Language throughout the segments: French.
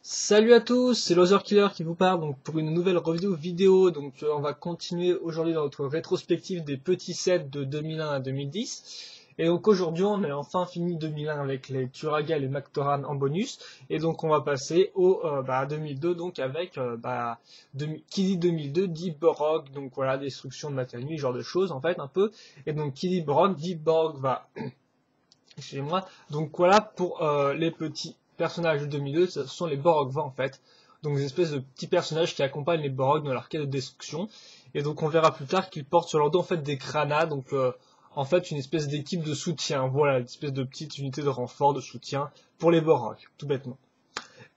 Salut à tous, c'est Loser Killer qui vous parle donc pour une nouvelle review vidéo. On va continuer aujourd'hui dans notre rétrospective des petits sets de 2001 à 2010. Et donc aujourd'hui on a enfin fini 2001 avec les Turaga et les Mactoran en bonus. Et donc on va passer au 2002 donc avec qui dit 2002 dit Borog, donc voilà, destruction de Matanu, genre de choses en fait un peu. Et donc qui dit Borog dit Borg va excusez-moi. Donc voilà pour les petits personnages de 2002, ce sont les Borogva en fait. Donc des espèces de petits personnages qui accompagnent les Borog dans leur quête de destruction. Et donc on verra plus tard qu'ils portent sur leur dos en fait des Kranas, donc en fait une espèce d'équipe de soutien. Voilà, une espèce de petite unité de renfort, de soutien pour les Borog, tout bêtement.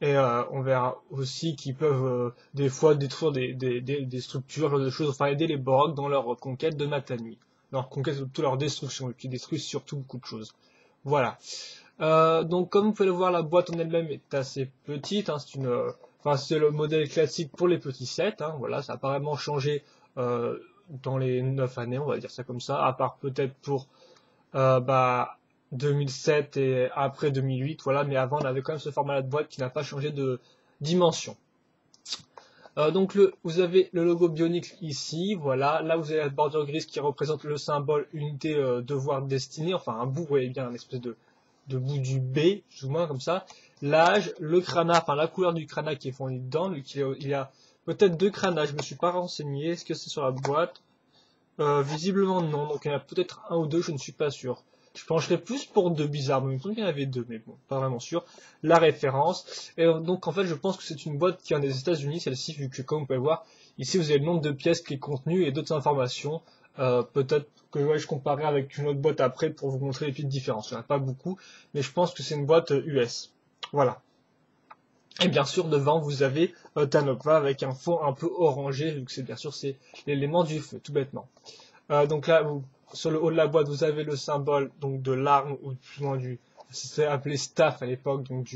Et on verra aussi qu'ils peuvent des fois détruire des structures, genre de choses, enfin aider les Borog dans leur conquête de Matanui. Leur conquête de toute leur destruction, et qui détruisent surtout beaucoup de choses. Voilà. Donc comme vous pouvez le voir, la boîte en elle-même est assez petite. Hein, c'est le modèle classique pour les petits sets. Hein, voilà, ça a pas vraiment changé dans les 9 années, on va dire ça comme ça, à part peut-être pour euh, bah, 2007 et après 2008. Voilà, mais avant on avait quand même ce format de boîte qui n'a pas changé de dimension. Vous avez le logo Bionicle ici, voilà. Là, vous avez la bordure grise qui représente le symbole unité devoir destinée, enfin un bout, vous voyez bien, un espèce de bout du B, plus ou moins comme ça. L'âge, le crana, enfin la couleur du crana qui est fourni dedans. Il y a peut-être deux cranas, je me suis pas renseigné. Est-ce que c'est sur la boîte? Visiblement non, donc il y en a peut-être un ou deux, je ne suis pas sûr. Je pencherais plus pour deux bizarres, il me semble qu'il y en avait deux, mais bon, pas vraiment sûr. La référence. Et donc en fait, je pense que c'est une boîte qui vient des États-Unis, celle-ci, vu que comme vous pouvez voir, ici vous avez le nombre de pièces qui est contenu et d'autres informations. Peut-être que je comparerai avec une autre boîte après pour vous montrer les petites différences. Il n'y en a pas beaucoup, mais je pense que c'est une boîte US. Voilà. Et bien sûr, devant, vous avez Tanokva avec un fond un peu orangé, vu que c'est bien sûr c'est l'élément du feu, tout bêtement. Donc là, sur le haut de la boîte, vous avez le symbole donc de l'arme ou plus ou moins c'était appelé staff à l'époque, donc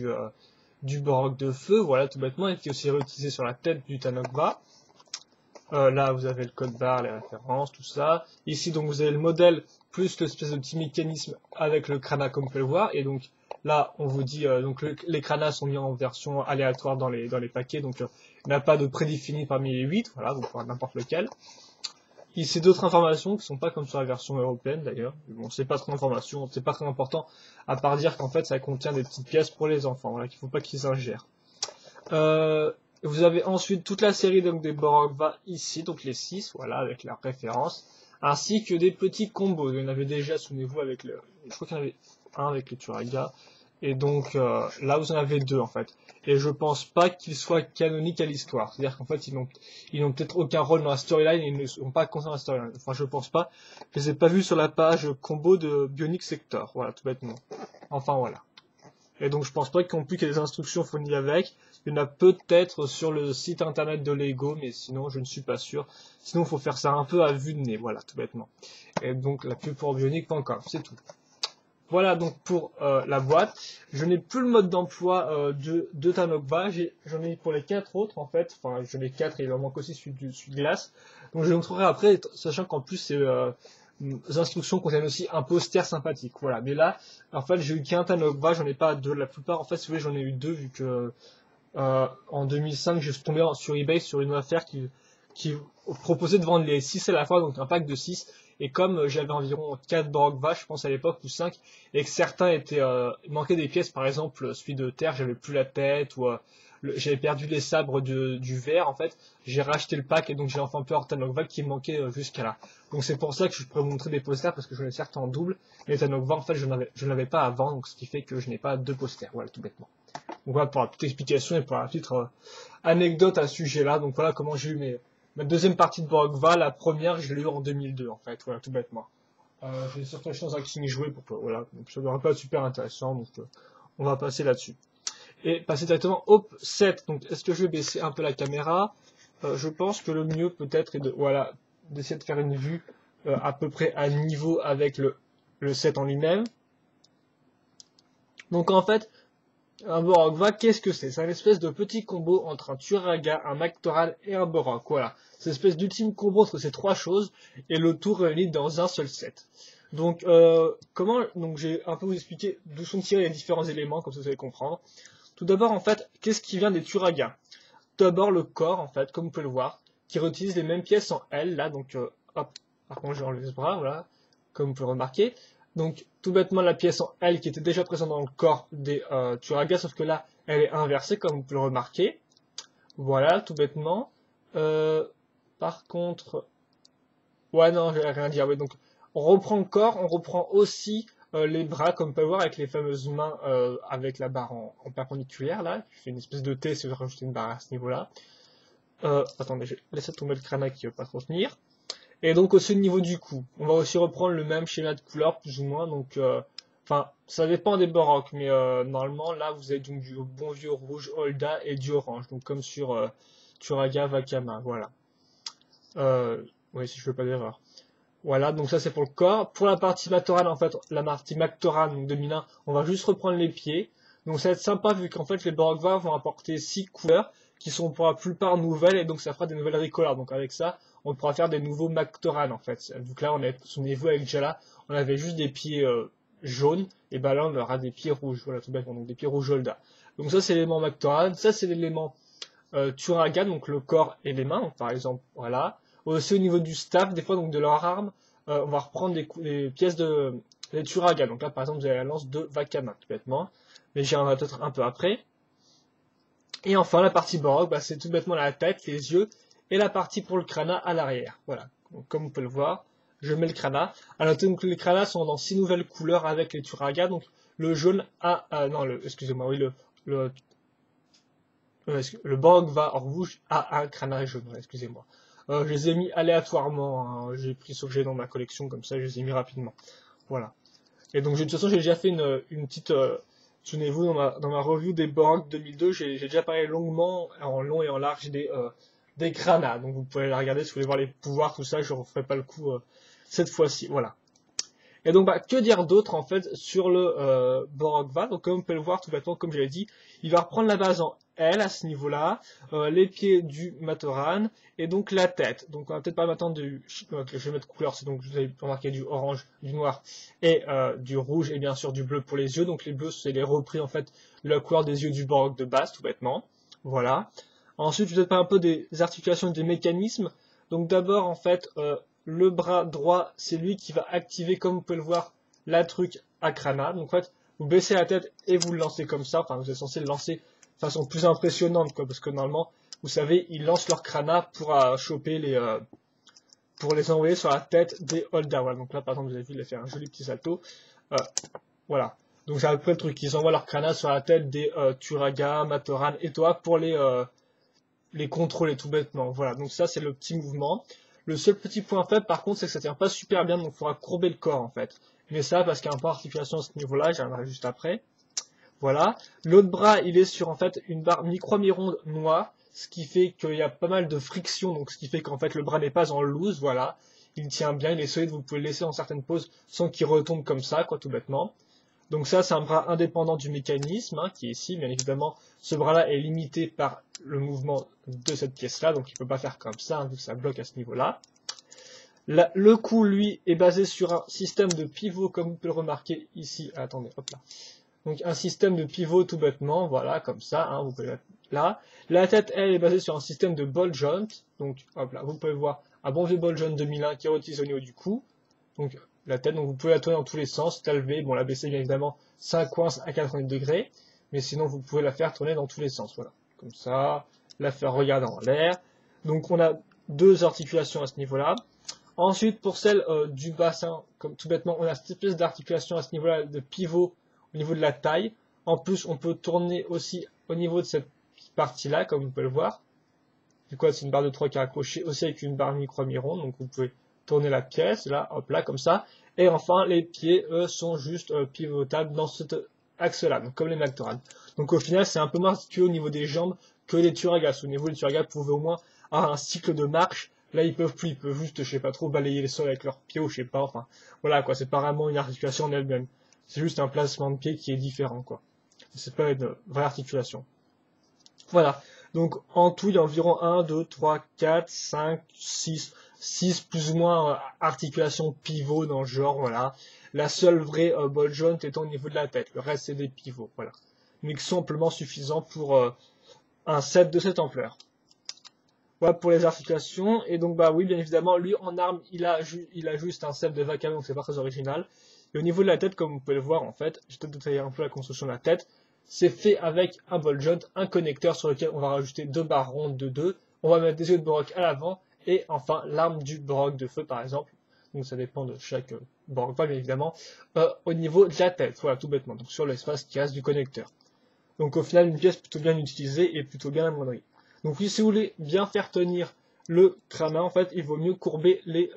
du Borog de feu, voilà tout bêtement, et qui est aussi réutilisé sur la tête du Tanokva. Là, vous avez le code barre, les références, tout ça. Ici, donc, vous avez le modèle plus l'espèce de petit mécanisme avec le crana, comme vous pouvez le voir. Et donc, là, on vous dit, les cranas sont mis en version aléatoire dans les paquets. Donc, il n'y a pas de prédéfini parmi les 8. Voilà, vous pouvez n'importe lequel. Ici, d'autres informations qui sont pas comme sur la version européenne, d'ailleurs. Bon, c'est pas trop d'informations, c'est pas très important, à part dire qu'en fait, ça contient des petites pièces pour les enfants, voilà, qu'il faut pas qu'ils ingèrent. Euh, Vous avez ensuite toute la série donc, des Borogva ici, donc les 6, voilà, avec leurs références, ainsi que des petits combos. Il y en avait déjà, souvenez-vous, avec je crois qu'il y en avait un avec le Turaga, et donc là vous en avez deux en fait. Et je pense pas qu'ils soient canoniques à l'histoire. C'est-à-dire qu'en fait ils n'ont peut-être aucun rôle dans la storyline et ils ne sont pas conscients de la storyline. Enfin je pense pas. Je les ai pas vus sur la page combo de Bionic Sector. Voilà, tout bêtement. Enfin voilà. Et donc je pense pas qu'on puisse qu'il y ait des instructions fournies avec. Il y en a peut-être sur le site internet de Lego, mais sinon je ne suis pas sûr. Sinon il faut faire ça un peu à vue de nez, voilà, tout bêtement. Et donc la pub pour bionic.com, c'est tout. Voilà donc pour la boîte. Je n'ai plus le mode d'emploi de Tanokva. J'en ai pour les 4 autres en fait. Enfin j'en ai 4 et il en manque aussi celui de glace. Donc je vous montrerai après, sachant qu'en plus ces instructions contiennent aussi un poster sympathique. Voilà. Mais là, en fait j'ai eu qu'un Tanokva, j'en ai pas deux. La plupart en fait si vous voulez j'en ai eu deux vu que en 2005 je suis tombé sur eBay sur une affaire qui proposait de vendre les 6 à la fois, donc un pack de 6. Et comme j'avais environ 4 Borogva, je pense à l'époque, ou 5, et que certains manquaient des pièces, par exemple celui de terre, j'avais plus la tête, ou j'avais perdu les sabres du verre, en fait, j'ai racheté le pack, et donc j'ai enfin pu avoir Tanokva qui me manquait jusqu'à là. Donc c'est pour ça que je pourrais vous montrer des posters, parce que j'en ai certes en double, mais Tanokva, en fait, je n'avais pas avant, donc ce qui fait que je n'ai pas deux posters, voilà, tout bêtement. Donc voilà pour la petite explication et pour la petite anecdote à ce sujet-là. Donc voilà comment j'ai eu ma deuxième partie de Borogva. La première, je l'ai eu en 2002 en fait, voilà tout bêtement. J'ai surtout acheté dans un King joué pour que voilà, donc ça ne devrait pas être super intéressant, donc on va passer là-dessus. Et passer directement au 7. Donc est-ce que je vais baisser un peu la caméra? Je pense que le mieux peut-être est d'essayer de faire une vue à peu près à niveau avec le 7 en lui-même. Donc en fait, un Borogva, qu'est-ce que c'est? C'est une espèce de petit combo entre un Turaga, un Mactoran et un Borog. Voilà. C'est une espèce d'ultime combo entre ces trois choses et le tout réuni dans un seul set. Donc, donc j'ai un peu vous expliquer d'où sont tirés les différents éléments, comme ça vous allez comprendre. Tout Tout d'abord, en fait, qu'est-ce qui vient des Turaga? Tout d'abord, le corps, en fait, comme vous pouvez le voir, qui réutilise les mêmes pièces en L, là, donc, hop, par contre, j'ai enlevé ce bras, voilà, comme vous pouvez le remarquer. Donc, tout bêtement, la pièce en L qui était déjà présente dans le corps des Turaga, sauf que là, elle est inversée, comme vous pouvez le remarquer. Voilà, tout bêtement. Par contre, ouais, non, je vais rien dire. Ouais, donc, on reprend le corps, on reprend aussi les bras, comme vous pouvez le voir, avec les fameuses mains avec la barre en perpendiculaire, là. Je fais une espèce de T si vous rajoutez une barre à ce niveau-là. Attendez, je vais laisser tomber le crâne qui ne veut pas trop tenir. Et donc, aussi au niveau du cou, on va aussi reprendre le même schéma de couleur, plus ou moins. Donc, enfin, ça dépend des Borok, mais normalement, là, vous avez donc du bon vieux rouge Holda et du orange. Donc, comme sur Turaga Vakama, voilà. Oui, si je fais pas d'erreur. Voilà, donc ça c'est pour le corps. Pour la partie Matoran, en fait, la partie Mactoran, donc 2001, on va juste reprendre les pieds. Donc ça va être sympa vu qu'en fait les Borogva vont apporter 6 couleurs qui sont pour la plupart nouvelles et donc ça fera des nouvelles recolores. Donc avec ça, on pourra faire des nouveaux Mactoran en fait. Vu que là, souvenez-vous avec Jala, on avait juste des pieds jaunes et ben là on aura des pieds rouges. Voilà, tout bêtement, donc des pieds rouges Holda. Donc ça c'est l'élément Mactoran, ça c'est l'élément Turaga, donc le corps et les mains, donc, par exemple, voilà. Aussi au niveau du staff, des fois donc de leur arme, on va reprendre les pièces des Turaga. Donc là par exemple vous avez la lance de Vakama, tout bêtement, mais j'y reviendrai peut-être un peu après. Et enfin la partie Borok, bah, c'est tout bêtement la tête, les yeux, et la partie pour le crâna à l'arrière. Voilà, donc, comme vous pouvez le voir, je mets le crâna. Alors donc les crânas sont dans 6 nouvelles couleurs avec les Turaga, donc le jaune a, non, excusez-moi, oui, le Borg va en rouge à un crâne jaune, excusez-moi. Je les ai mis aléatoirement, hein. J'ai pris ce que j'ai dans ma collection, comme ça je les ai mis rapidement. Voilà. Et donc de toute façon j'ai déjà fait une petite... souvenez-vous, dans ma review des Borg 2002, j'ai déjà parlé longuement, en long et en large des crânas. Donc vous pouvez la regarder si vous voulez voir les pouvoirs, tout ça, je ne referai pas le coup cette fois-ci. Voilà. Et donc, bah, que dire d'autre en fait sur le Borogva? Donc, comme on peut le voir tout bêtement, comme je l'ai dit, il va reprendre la base en L à ce niveau-là, les pieds du Matoran et donc la tête. Donc, on va peut-être pas m'attendre que je vais mettre couleur, c'est donc vous avez remarqué du orange, du noir et du rouge et bien sûr du bleu pour les yeux. Donc, les bleus c'est les repris en fait de la couleur des yeux du Borog de base, tout bêtement. Voilà. Ensuite, je vais parler un peu des articulations et des mécanismes. Donc, d'abord en fait le bras droit, c'est lui qui va activer, comme vous pouvez le voir, la truc à Krana. Donc en fait, vous baissez la tête et vous le lancez comme ça. Enfin, vous êtes censé le lancer de façon plus impressionnante, quoi, parce que normalement, vous savez, ils lancent leur Krana pour choper pour les envoyer sur la tête des Holda. Voilà. Donc là, par exemple, vous avez vu, il a fait un joli petit salto. Voilà. Donc c'est à peu près le truc. Ils envoient leur Krana sur la tête des Turaga, Matoran et toi pour les contrôler tout bêtement. Voilà. Donc ça, c'est le petit mouvement. Le seul petit point faible, par contre, c'est que ça tient pas super bien, donc il faudra courber le corps, en fait. Mais ça, parce qu'il y a un point d'articulation à ce niveau-là, j'y reviendrai juste après. Voilà. L'autre bras, il est sur, en fait, une barre micro-mi-ronde noire, ce qui fait qu'il y a pas mal de friction, donc ce qui fait qu'en fait, le bras n'est pas en loose, voilà. Il tient bien, il est solide, vous pouvez le laisser en certaines poses sans qu'il retombe comme ça, quoi, tout bêtement. Donc ça, c'est un bras indépendant du mécanisme, hein, qui est ici, bien évidemment. Ce bras-là est limité par le mouvement de cette pièce-là, donc il ne peut pas faire comme ça, hein, vu que ça bloque à ce niveau-là. Le cou, lui, est basé sur un système de pivot, comme vous pouvez le remarquer ici. Attendez, hop là. Donc un système de pivot tout bêtement, voilà, comme ça, hein, vous pouvez le là. La tête, elle, est basée sur un système de ball joint, donc hop là, vous pouvez voir un bon vieux ball joint 2001 qui est réutilise au niveau du cou. Donc la tête, donc vous pouvez la tourner dans tous les sens, la lever, bon la baisser bien évidemment, ça coince à 90 degrés, mais sinon vous pouvez la faire tourner dans tous les sens, voilà, comme ça, la faire regarder en l'air. Donc on a deux articulations à ce niveau-là. Ensuite, pour celle du bassin, comme tout bêtement, on a cette espèce d'articulation à ce niveau-là, de pivot au niveau de la taille. En plus, on peut tourner aussi au niveau de cette partie-là, comme vous pouvez le voir. Du coup, c'est une barre de 3 qui est accrochée aussi avec une barre micro-mi-ronde, donc vous pouvez tourner la pièce, là, hop là, comme ça. Et enfin, les pieds, eux, sont juste pivotables dans cet axe-là, donc comme les Mactoran. Donc au final, c'est un peu moins articulé au niveau des jambes que les Turagas. Au niveau des Turagas, vous pouvez au moins avoir un cycle de marche. Là, ils peuvent plus, ils peuvent juste, je sais pas trop, balayer le sol avec leurs pieds ou je sais pas, enfin, voilà, quoi, c'est pas vraiment une articulation en elle-même. C'est juste un placement de pied qui est différent, quoi. C'est pas une vraie articulation. Voilà. Donc, en tout, il y a environ 1, 2, 3, 4, 5, 6 plus ou moins articulations pivot dans le genre, voilà. La seule vraie ball joint étant au niveau de la tête. Le reste, c'est des pivots, voilà. mais qui sont amplement suffisants pour un set de cette ampleur. Voilà pour les articulations. Et donc, bah oui, bien évidemment, lui en arme, il a juste un set de Vakame, donc c'est pas très original. Et au niveau de la tête, comme vous pouvez le voir, en fait, je vais peut-être détailler un peu la construction de la tête. C'est fait avec un ball joint, un connecteur sur lequel on va rajouter 2 barres rondes de 2. On va mettre des yeux de Borok à l'avant. Et enfin, l'arme du Borok de feu, par exemple. Donc ça dépend de chaque Borok, bien évidemment. Au niveau de la tête, voilà, tout bêtement. Donc sur l'espace qui reste du connecteur. Donc au final, une pièce plutôt bien utilisée et plutôt bien amoindrie. Donc oui, si vous voulez bien faire tenir le Krama, en fait, il vaut mieux courber les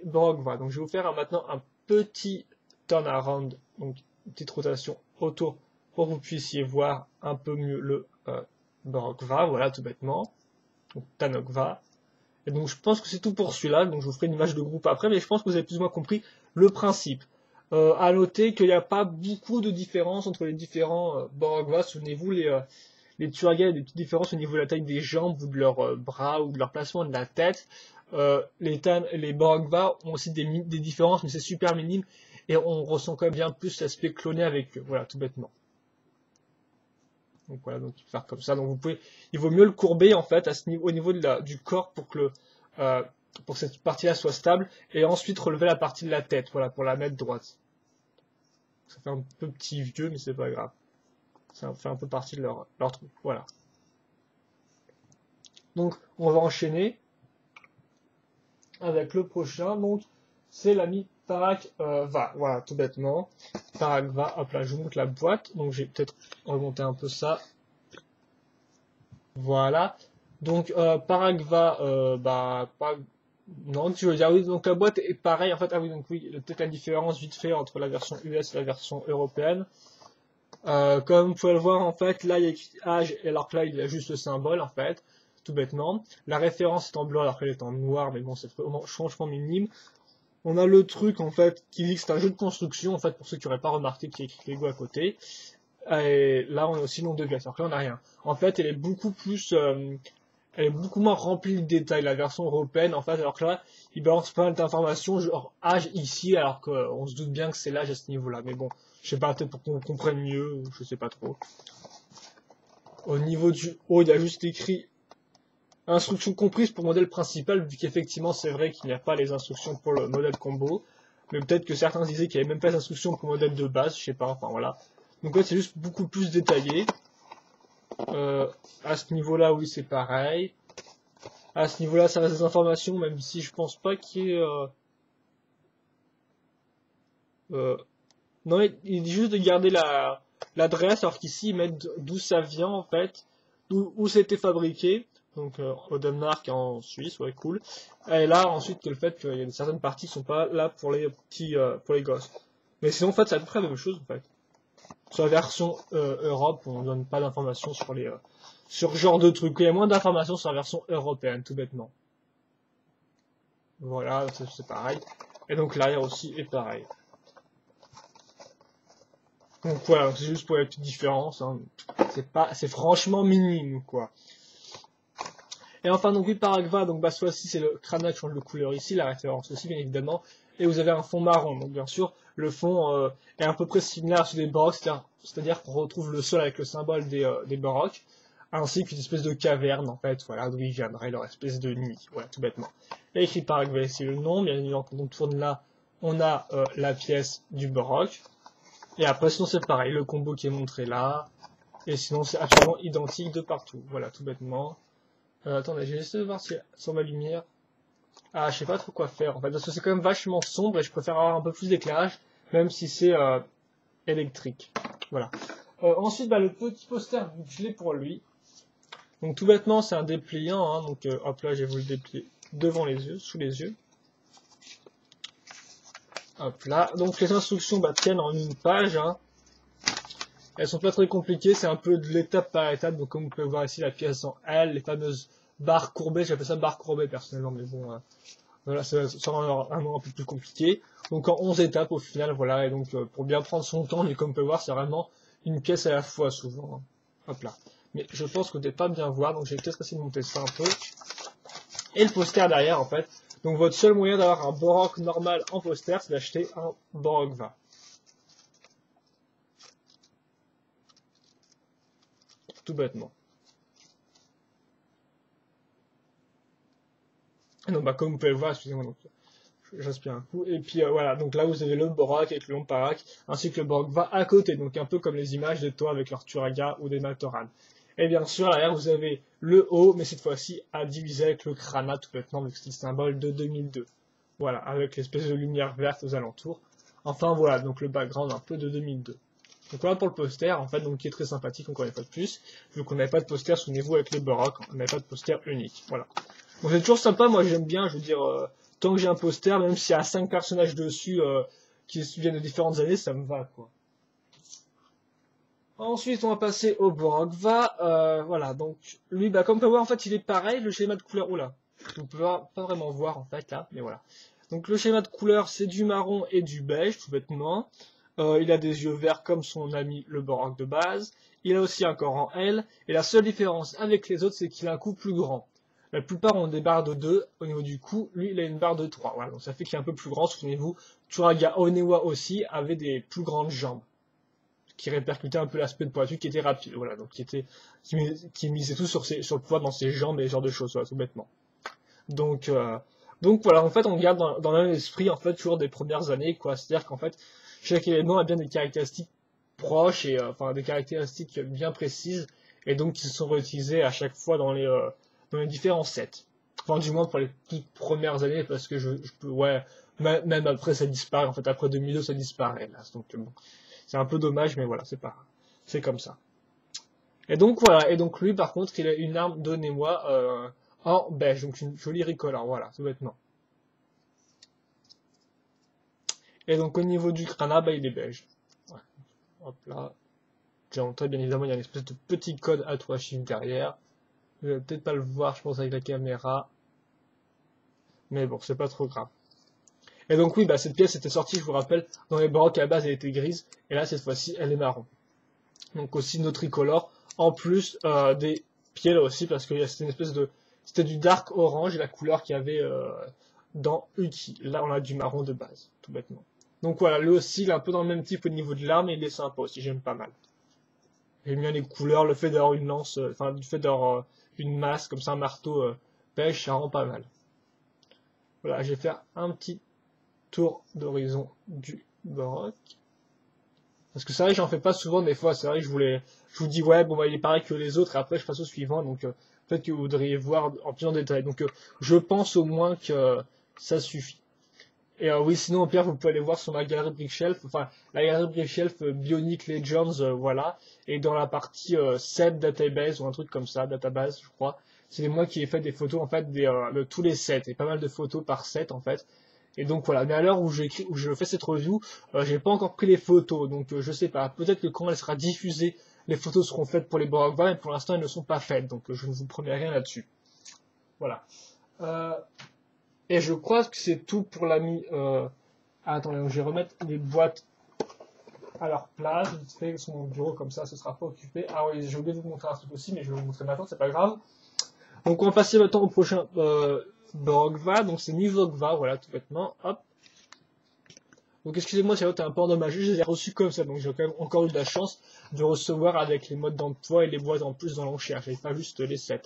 Borok. Voilà. Donc je vais vous faire maintenant un petit turnaround, donc une petite rotation autour pour que vous puissiez voir un peu mieux le Borok-Va, voilà, tout bêtement. Donc Tanok-Va. Et donc je pense que c'est tout pour celui-là, donc je vous ferai une image de groupe après, mais je pense que vous avez plus ou moins compris le principe. À noter qu'il n'y a pas beaucoup de différence entre les différents Borok-Va. Souvenez-vous, les Turaga, il y a des petites différences au niveau de la taille des jambes ou de leurs bras ou de leur placement de la tête. Les Borok-Va ont aussi des différences, mais c'est super minime et on ressent quand même bien plus l'aspect cloné avec eux. Voilà, tout bêtement. Donc voilà, donc il faut faire comme ça. Donc vous pouvez, il vaut mieux le courber en fait au niveau du corps pour que pour cette partie-là soit stable et ensuite relever la partie de la tête, voilà, pour la mettre droite. Ça fait un peu petit vieux, mais c'est pas grave. Ça fait un peu partie de leur truc. Voilà. Donc on va enchaîner avec le prochain. Donc c'est l'ami Parak-Va. Voilà, tout bêtement. Parak-Va, hop là, je vous montre la boîte. Donc j'ai peut-être remonté un peu ça. Voilà. Donc Parak-Va, non, tu veux dire oui, donc la boîte est pareille en fait. Ah oui, donc oui, peut-être la différence vite fait entre la version US et la version européenne. Comme vous pouvez le voir en fait, là il y a écrit âge et alors que là il y a juste le symbole en fait, tout bêtement. La référence est en blanc alors qu'elle est en noir, mais bon c'est vraiment changement minime. On a le truc en fait qui dit que c'est un jeu de construction en fait pour ceux qui n'auraient pas remarqué qu'il y a écrit Lego à côté. Et là on a aussi le nom de pièce, alors que là on n'a rien. En fait elle est beaucoup plus, elle est beaucoup moins remplie de détails, la version européenne en fait, alors que là il balance pas mal d'informations genre âge ici alors qu'on se doute bien que c'est l'âge à ce niveau-là. Mais bon, je sais pas, peut-être pour qu'on comprenne mieux, je sais pas trop. Au niveau du haut, il y a juste écrit instructions comprises pour le modèle principal, vu qu'effectivement c'est vrai qu'il n'y a pas les instructions pour le modèle combo. Mais peut-être que certains disaient qu'il n'y avait même pas les instructions pour le modèle de base, je sais pas, enfin voilà. Donc là c'est juste beaucoup plus détaillé. À ce niveau-là, oui c'est pareil. À ce niveau-là, ça reste des informations, même si je pense pas qu'il y ait... non, il dit juste de garder l'adresse, alors qu'ici, ils mettent d'où ça vient, en fait, où c'était fabriqué, donc au Danemark et en Suisse, ouais, cool. Et là, ensuite, le fait qu'il y a certaines parties qui sont pas là pour les petits, pour les gosses. Mais sinon, en fait, c'est à peu près la même chose, en fait. Sur la version Europe, on donne pas d'informations sur sur ce genre de trucs. Il y a moins d'informations sur la version européenne, tout bêtement. Voilà, c'est pareil. Et donc l'arrière aussi est pareil. Donc voilà, c'est juste pour la petite différence. Hein. C'est franchement minime, quoi. Et enfin, donc oui, Parak-Va, donc bah, soit ci c'est le crâne qui change de couleur ici, la référence aussi, bien évidemment. Et vous avez un fond marron. Donc bien sûr, le fond est à peu près similaire à celui des Boroks, c'est-à-dire qu'on retrouve le sol avec le symbole des Boroks, ainsi qu'une espèce de caverne, en fait, voilà, d'où ils viendraient, leur espèce de nid, voilà, tout bêtement. Et écrit Parak-Va ici le nom, bien évidemment, quand on tourne là, on a la pièce du Borok. Et après, sinon c'est pareil, le combo qui est montré là, et sinon c'est absolument identique de partout, voilà, tout bêtement. Attendez, j'ai essayé de voir si sur ma lumière. Ah, je sais pas trop quoi faire en fait, parce que c'est quand même vachement sombre et je préfère avoir un peu plus d'éclairage, même si c'est électrique. Voilà. Ensuite, bah, le petit poster, je l'ai pour lui. Donc tout bêtement, c'est un dépliant, hein, donc hop là, je vais vous le déplier devant les yeux, sous les yeux. Hop là. Donc les instructions tiennent en une page. Hein. Elles sont pas très compliquées, c'est un peu de l'étape par étape. Donc comme vous pouvez voir ici, la pièce en L, les fameuses barres courbées, j'appelle ça barres courbées personnellement, mais bon, voilà, ça sera un peu plus compliqué. Donc en 11 étapes au final, voilà, et donc pour bien prendre son temps, mais comme vous pouvez voir, c'est vraiment une pièce à la fois souvent. Hein. Hop là. Mais je pense que vous n'allez pas bien voir, donc j'ai peut-être essayé de monter ça un peu. Et le poster derrière, en fait. Donc votre seul moyen d'avoir un Borok normal en poster, c'est d'acheter un Borok-Va. tout bêtement. Donc bah comme vous pouvez le voir, excusez-moi, donc j'aspire un coup, et puis voilà, donc là vous avez le Borak avec le long Parak, ainsi que le Borak va à côté, donc un peu comme les images des toits avec leur Turaga ou des Matoran. Et bien sûr, à l'arrière, vous avez le haut, mais cette fois-ci à diviser avec le Krana, tout bêtement, vu que c'est le symbole de 2002. Voilà, avec l'espèce de lumière verte aux alentours. Enfin voilà, donc le background un peu de 2002. Donc voilà pour le poster, en fait, donc qui est très sympathique, encore une fois de plus, vu qu'on n'avait pas de poster, souvenez-vous, avec les Borak, on n'avait pas de poster unique, voilà. Donc c'est toujours sympa, moi j'aime bien, je veux dire, tant que j'ai un poster, même s'il y a 5 personnages dessus qui viennent de différentes années, ça me va, quoi. Ensuite, on va passer au Borogva. Voilà, donc lui, bah, comme on peut voir, en fait, il est pareil. Le schéma de couleur, oula, on peut pas vraiment voir en fait là, mais voilà. Donc le schéma de couleur, c'est du marron et du beige, tout bêtement. Il a des yeux verts comme son ami le Borog de base. Il a aussi un corps en L. Et la seule différence avec les autres, c'est qu'il a un cou plus grand. La plupart ont des barres de 2 au niveau du cou. Lui, il a une barre de 3. Voilà, donc ça fait qu'il est un peu plus grand. Souvenez-vous, Turaga Onewa aussi avait des plus grandes jambes, qui répercutait un peu l'aspect de poitu, qui était rapide, voilà, donc qui misait tout sur le poids dans ses jambes et ce genre de choses, voilà, tout bêtement. Donc, voilà, en fait, on garde dans le même esprit, en fait, toujours des premières années, quoi. C'est-à-dire qu'en fait, chaque élément a bien des caractéristiques proches et, enfin, des caractéristiques bien précises, et donc qui se sont réutilisées à chaque fois dans les différents sets. Enfin, du moins pour les toutes premières années, parce que je peux, ouais, même après ça disparaît, en fait, après 2002 ça disparaît, là, donc bon. C'est un peu dommage, mais voilà, c'est pas grave. C'est comme ça. Et donc voilà, et donc lui par contre, il a une arme, donnez-moi, en beige, donc une jolie ricolore, voilà, tout bêtement. Et donc au niveau du crâne, bah, il est beige. Ouais. Hop là. J'ai montré, bien évidemment, il y a une espèce de petit code à 3 chiffres derrière. Vous allez peut-être pas le voir, je pense, avec la caméra. Mais bon, c'est pas trop grave. Et donc oui, bah, cette pièce était sortie, je vous rappelle, dans les baroques à la base, elle était grise, et là, cette fois-ci, elle est marron. Donc aussi nos tricolores, en plus des pieds là aussi, parce que c'était une espèce de... C'était du dark orange, la couleur qu'il y avait dans Uki. Là, on a du marron de base, tout bêtement. Donc voilà, lui aussi, il est un peu dans le même type au niveau de l'arme, et il est sympa aussi, j'aime pas mal. J'aime bien les couleurs, le fait d'avoir une lance, enfin, le fait d'avoir une masse, comme ça, un marteau pêche, ça rend pas mal. Voilà, je vais faire un petit tour d'horizon du baroque. Parce que c'est vrai que j'en fais pas souvent des fois, c'est vrai que je vous dis ouais, bon bah il est pareil que les autres, et après je passe au suivant, donc peut-être que vous voudriez voir en plus en détail. Donc je pense au moins que ça suffit. Et oui, sinon au pire vous pouvez aller voir sur ma galerie Brickshelf, enfin la galerie Brickshelf Bionic Legends, voilà, et dans la partie set database ou un truc comme ça, database je crois, c'est moi qui ai fait des photos en fait de tous les sets, et pas mal de photos par set en fait. Et donc voilà, mais à l'heure où je fais cette review, j'ai pas encore pris les photos, donc je sais pas. Peut-être que quand elle sera diffusée, les photos seront faites pour les Borogva, mais pour l'instant elles ne sont pas faites, donc je ne vous promets rien là-dessus. Voilà. Et je crois que c'est tout pour l'ami. Attendez, je vais remettre les boîtes à leur place, vite fait sur mon bureau, comme ça ce sera pas occupé. Ah oui, j'ai oublié de vous montrer un truc aussi, mais je vais vous montrer maintenant, c'est pas grave. Donc on va passer maintenant au prochain Borogva, donc c'est Nivogva, voilà, tout bêtement, hop. Donc excusez-moi si l'autre est un peu endommagé, je les ai reçus comme ça, donc j'ai quand même encore eu de la chance de recevoir avec les modes d'emploi et les boîtes en plus dans l'enchère, j'avais pas juste les sets,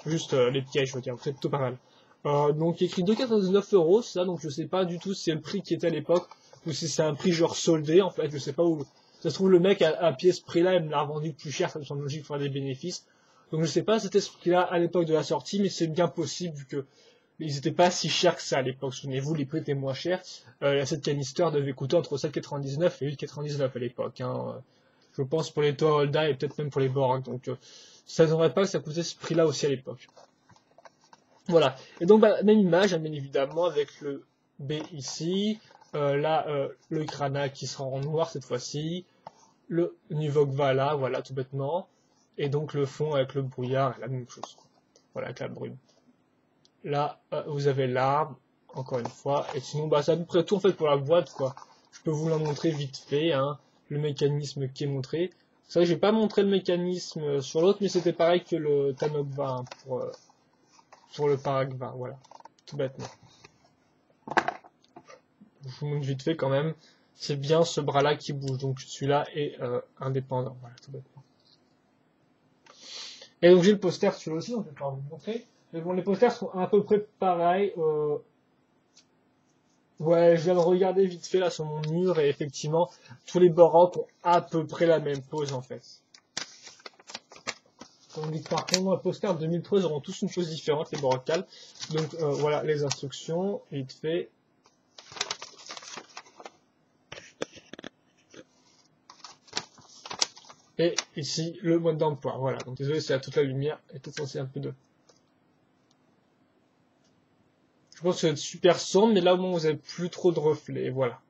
juste les pièges, je veux dire, c'est plutôt pas mal. Donc écrit 2,99 €, ça, donc je sais pas du tout si c'est le prix qui était à l'époque, ou si c'est un prix genre soldé, en fait, je sais pas où, ça se trouve le mec à pied ce prix-là, il me l'a revendu plus cher, ça me semble logique pour faire des bénéfices. Donc je sais pas c'était ce prix-là à l'époque de la sortie, mais c'est bien possible vu que ils n'étaient pas si chers que ça à l'époque. Souvenez-vous, les prix étaient moins chers. Cette canister devait coûter entre 7,99 et 8,99 à l'époque. Hein. Je pense pour les Toa Holda et peut-être même pour les Borg. Donc ça ne devrait pas que ça coûtait ce prix-là aussi à l'époque. Voilà. Et donc bah, même image, hein, bien évidemment, avec le B ici. Là, le Krana qui sera en noir cette fois-ci. Le Nivogva là, voilà, tout bêtement. Et donc le fond avec le brouillard, la même chose. Voilà, avec la brume. Là, vous avez l'arbre, encore une fois. Et sinon, bah, c'est à peu près tout en fait pour la boîte, quoi. Je peux vous la montrer vite fait, hein, le mécanisme qui est montré. C'est vrai que j'ai pas montré le mécanisme sur l'autre, mais c'était pareil que le Tanobva hein, pour le Paragva, voilà. Tout bêtement. Je vous montre vite fait quand même. C'est bien ce bras-là qui bouge, donc celui-là est indépendant, voilà, tout bêtement. Et donc j'ai le poster celui-là aussi, donc je vais pouvoir vous montrer. Mais bon, les posters sont à peu près pareils. Ouais, je viens de regarder vite fait là sur mon mur et effectivement, tous les Borok ont à peu près la même pose en fait. Tandis que par contre, dans le poster 2003, ils auront tous une chose différente, les Borokals. Donc voilà les instructions, vite fait. Et ici, le mode d'emploi. Voilà, donc désolé, c'est à toute la lumière et peut-être aussi un peu de... Je pense que c'est super sombre, mais là au moins vous avez plus trop de reflets, voilà.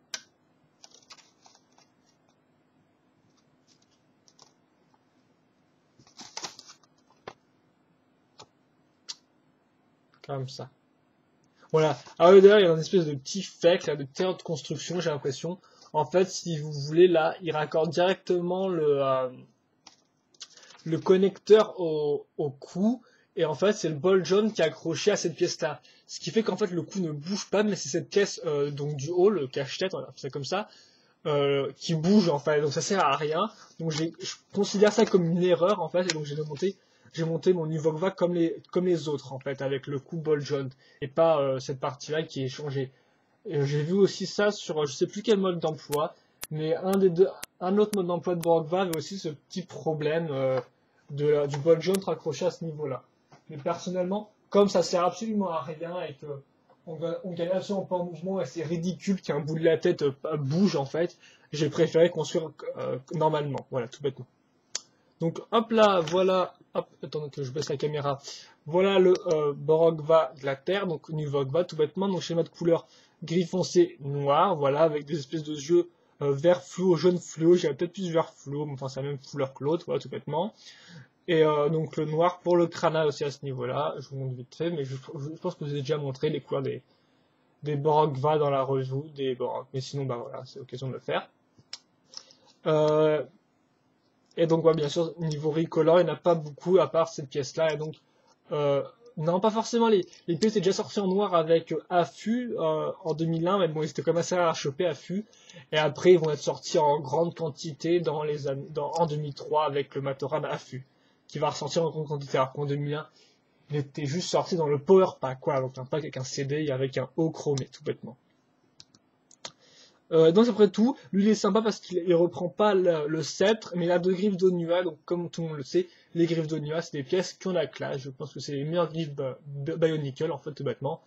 Comme ça. Voilà. Alors d'ailleurs, il y a une espèce de petit fake, là, de terre de construction, j'ai l'impression. En fait, si vous voulez, là, il raccorde directement le connecteur au cou. Et en fait, c'est le bol jaune qui est accroché à cette pièce-là. Ce qui fait qu'en fait, le cou ne bouge pas, mais c'est cette pièce donc du haut, le cache-tête, on appelle ça comme ça, qui bouge en fait. Donc ça sert à rien. Donc je considère ça comme une erreur en fait. Et donc j'ai monté mon Nuvogva comme les autres en fait, avec le cou bol jaune et pas cette partie-là qui est changée. J'ai vu aussi ça sur je sais plus quel mode d'emploi, mais un autre mode d'emploi de Borgva avait aussi ce petit problème du bol jaune raccroché à ce niveau-là. Mais personnellement, comme ça sert absolument à rien et que on gagne absolument pas en mouvement et c'est ridicule qu'un bout de la tête bouge en fait, j'ai préféré construire normalement. Voilà, tout bêtement. Donc hop là, voilà, hop, attendez que je baisse la caméra. Voilà le Borogva de la Terre, donc Nuvogva tout bêtement, donc schéma de couleur gris foncé noir, voilà, avec des espèces de yeux vert fluo, jaune fluo, j'irais peut-être plus vert fluo, mais enfin c'est la même couleur que l'autre, voilà tout bêtement. Et donc le noir pour le crâne aussi à ce niveau-là, je vous montre vite fait, mais je pense que je vous ai déjà montré les couleurs des Borogva dans la revue des Borog, mais sinon bah voilà, c'est l'occasion de le faire. Euh, Et donc, ouais, bien sûr, niveau recolor, il n'y en a pas beaucoup à part cette pièce-là. Et donc, euh, non, pas forcément. Les pièces étaient déjà sorties en noir avec Affût en 2001, mais bon, ils étaient quand même assez rares à choper Affût. Et après, ils vont être sortis en grande quantité en 2003 avec le Matoran Affût, qui va ressortir en grande quantité. Alors qu'en 2001, il était juste sorti dans le Power Pack, quoi. Donc un pack avec un CD et avec un haut chromé, tout bêtement. Donc après tout, lui il est sympa parce qu'il reprend pas le sceptre, mais il a deux griffes d'Onua, donc comme tout le monde le sait, les griffes d'Onua c'est des pièces qui ont la classe, je pense que c'est les meilleures griffes Bionicle en fait tout bêtement.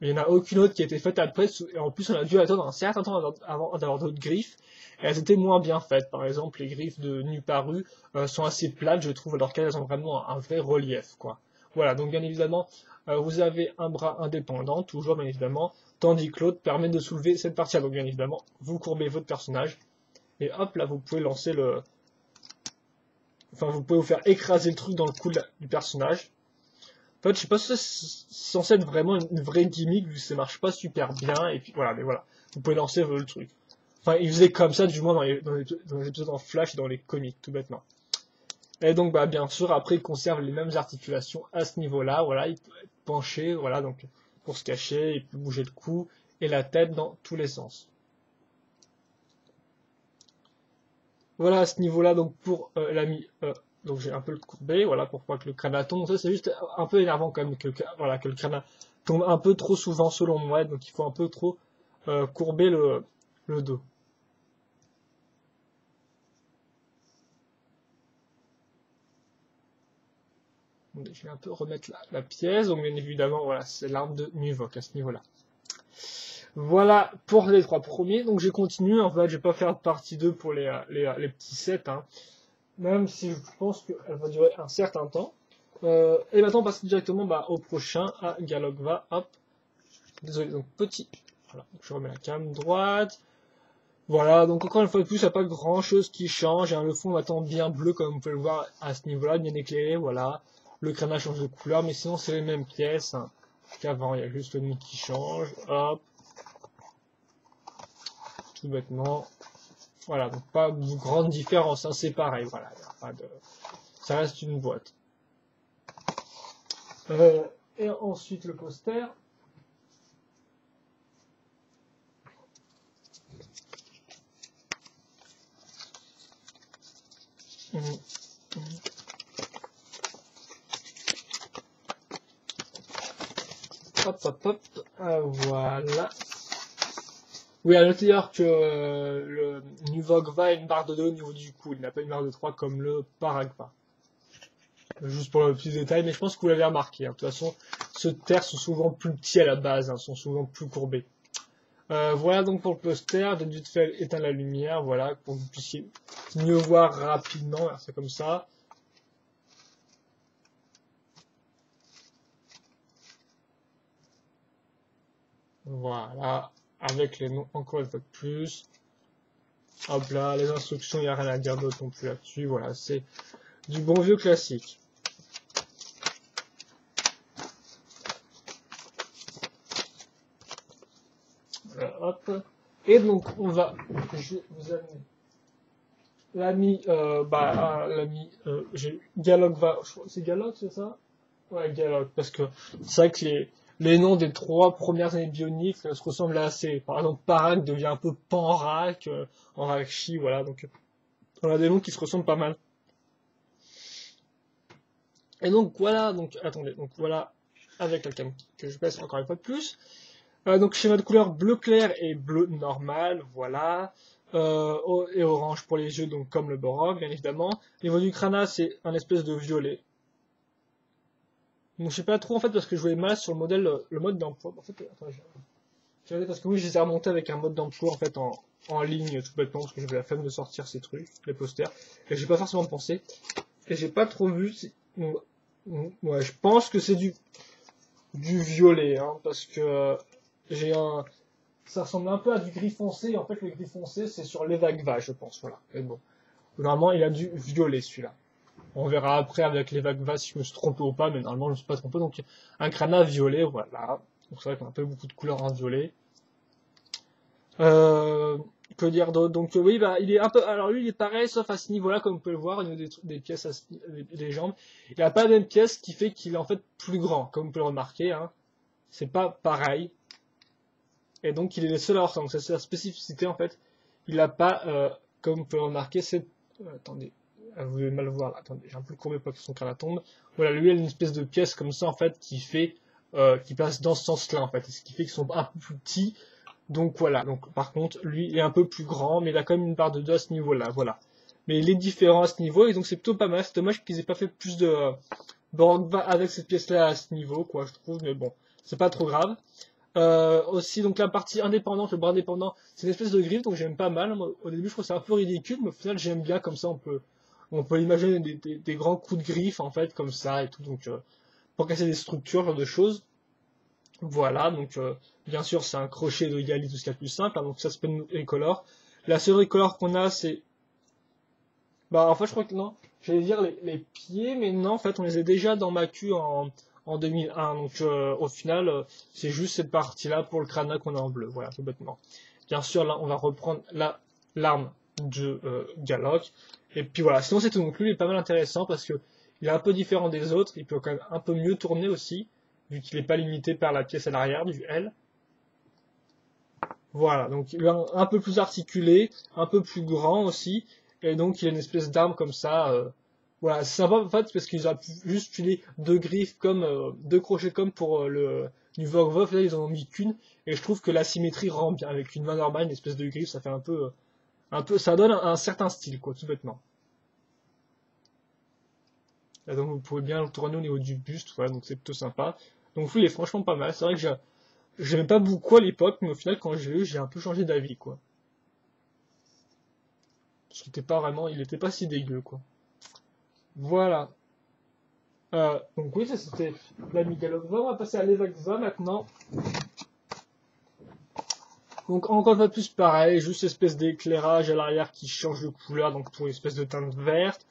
Il n'y en a aucune autre qui a été faite après, et en plus on a dû attendre un certain temps avant d'avoir d'autres griffes, et elles étaient moins bien faites. Par exemple, les griffes de Nuparu sont assez plates, je trouve, alors qu'elles ont vraiment un vrai relief, quoi. Voilà, donc bien évidemment, vous avez un bras indépendant, toujours bien évidemment, tandis que l'autre permet de soulever cette partie-là. Donc bien évidemment, vous courbez votre personnage, et hop, là vous pouvez lancer Enfin, vous pouvez vous faire écraser le truc dans le cou du personnage. En fait, je sais pas si c'est censé être vraiment une vraie gimmick, vu que ça marche pas super bien, et puis voilà, mais voilà. Vous pouvez lancer le truc. Enfin, il faisait comme ça, du moins dans les épisodes en Flash et dans les comics, tout bêtement. Et donc, bah, bien sûr, après, il conserve les mêmes articulations à ce niveau-là. Voilà, il peut être penché, voilà, donc pour se cacher, il peut bouger le cou et la tête dans tous les sens. Voilà, à ce niveau-là, donc pour l'ami, donc j'ai un peu le courbé, voilà, pour pas que le crâne tombe. Ça, c'est juste un peu énervant quand même voilà, que le crâne tombe un peu trop souvent selon moi, donc il faut un peu trop courber le dos. Je vais un peu remettre la pièce, donc bien évidemment, voilà, c'est l'arme de Nuvok à ce niveau-là. Voilà pour les trois premiers, donc j'ai continué, en fait, je vais pas faire de partie 2 pour les petits sets, hein, même si je pense qu'elle va durer un certain temps. Et maintenant, on passe directement bah, au prochain, à Galogva, hop. Désolé, donc petit. Voilà, je remets la cam droite. Voilà, donc encore une fois de plus, il n'y a pas grand chose qui change. Hein. Le fond maintenant bien bleu, comme vous pouvez le voir à ce niveau-là, bien éclairé, voilà. Le crâne change de couleur, mais sinon c'est les mêmes pièces hein, qu'avant. Il y a juste le nid qui change. Hop. Tout bêtement. Voilà, donc pas de grande différence, hein, c'est pareil, voilà. Y a pas de... Ça reste une boîte. Et ensuite le poster. Hop, hop, hop. Voilà. Oui, à noter d'ailleurs que le Nuvogva a une barre de 2 au niveau du cou. Il n'a pas une barre de 3 comme le Paragva. Juste pour le petit détail, mais je pense que vous l'avez remarqué. Hein. De toute façon, ceux de terre sont souvent plus petits à la base, hein, sont souvent plus courbés. Voilà donc pour le poster. J'ai dû te faire éteindre la lumière, voilà, pour que vous puissiez mieux voir rapidement. C'est comme ça. Voilà, avec les noms encore une fois de plus. Hop là, les instructions, il n'y a rien à dire d'autre non plus là-dessus. Voilà, c'est du bon vieux classique. Hop. Et donc, je vais vous amener Galog c'est Galog, c'est ça? Ouais, Galog, parce que c'est vrai que les noms des 3 premières années bioniques se ressemblent assez. Par exemple, Parak devient un peu Panrak, Enrakchi, voilà, donc on a des noms qui se ressemblent pas mal. Et donc voilà, donc attendez, donc voilà, avec la cam que je baisse encore une fois de plus. Donc schéma de couleur bleu clair et bleu normal, voilà. Et orange pour les yeux, donc comme le Borog, bien évidemment. Au niveau du crâne, c'est un espèce de violet. Donc je sais pas trop en fait parce que je voyais mal sur le modèle, le mode d'emploi. En fait, attends, j'ai regardé parce que oui, je les ai remontés avec un mode d'emploi en fait en ligne tout bêtement parce que j'avais la flemme de sortir ces trucs, les posters. Et j'ai pas forcément pensé. Et j'ai pas trop vu. Ouais, je pense que c'est du violet, hein, parce que ça ressemble un peu à du gris foncé. En fait, le gris foncé, c'est sur l'Evagva, je pense. Voilà. Et bon, normalement, il a du violet celui-là. On verra après avec l'Evagva si je me suis trompé ou pas, mais normalement, je ne me suis pas trompé. Donc, un crana violet, voilà. Donc, c'est vrai qu'on a un peu beaucoup de couleurs en violet. Que dire d'autre? Donc, oui, bah, il est un peu. Alors, lui, il est pareil, sauf à ce niveau-là, comme vous pouvez le voir, au niveau des pièces, des jambes. Il n'a pas la même pièce, qui fait qu'il est en fait plus grand, comme vous pouvez le remarquer. Hein. C'est pas pareil. Et donc il est le seul à avoir ça. Donc c'est sa spécificité en fait. Il n'a pas, comme vous pouvez le remarquer, cette... attendez, vous devez mal le voir. Là. Attendez, j'ai un peu courbé pour que son crâne tombe. Voilà, lui il a une espèce de pièce comme ça en fait qui fait, qui passe dans ce sens-là en fait. Et ce qui fait qu'ils sont un peu plus petits. Donc voilà. Donc par contre, lui il est un peu plus grand, mais il a quand même une barre de 2 à ce niveau-là. Voilà. Mais il est différent à ce niveau et donc c'est plutôt pas mal. C'est dommage qu'ils aient pas fait plus de Borogva avec cette pièce-là à ce niveau, quoi, je trouve. Mais bon, c'est pas trop grave. Aussi donc la partie indépendante, le bras indépendant, c'est une espèce de griffe donc j'aime pas mal. Moi, au début je trouve ça un peu ridicule, mais au final j'aime bien comme ça on peut imaginer des grands coups de griffe en fait comme ça et tout donc pour casser des structures, genre de choses. Voilà donc bien sûr c'est un crochet de Gali tout ce qu'il y a de plus simple hein, donc ça s'appelle une recolor. La seule recolor qu'on a c'est en fait je crois que non, j'allais dire les pieds mais non en fait on les a déjà dans ma queue en 2001. Donc au final, c'est juste cette partie-là pour le crâne qu'on a en bleu. Voilà, tout bêtement. Bien sûr, là, on va reprendre l'arme de Galok. Et puis voilà, sinon c'est tout. Donc lui, il est pas mal intéressant parce que il est un peu différent des autres. Il peut quand même un peu mieux tourner aussi, vu qu'il n'est pas limité par la pièce à l'arrière du L. Voilà, donc il est un peu plus articulé, un peu plus grand aussi. Et donc il a une espèce d'arme comme ça. Voilà, c'est sympa en fait parce qu'ils ont juste utilisé 2 griffes comme 2 crochets comme pour le Nuvogva. Là ils en ont mis qu'une et je trouve que la symétrie rend bien avec une main normale, une espèce de griffe, ça fait un peu, ça donne un certain style quoi, tout bêtement. Et donc vous pouvez bien le tourner au niveau du buste, voilà, donc c'est plutôt sympa. Donc oui, il est franchement pas mal. C'est vrai que j'aimais pas beaucoup à l'époque, mais au final quand j'ai eu, j'ai un peu changé d'avis quoi. Parce qu'il était pas vraiment, il était pas si dégueu quoi. Voilà. Donc oui, ça c'était la Migalova. On va passer à l'Evagva maintenant. Donc encore une fois plus pareil, juste espèce d'éclairage à l'arrière qui change de couleur, donc pour une espèce de teinte verte.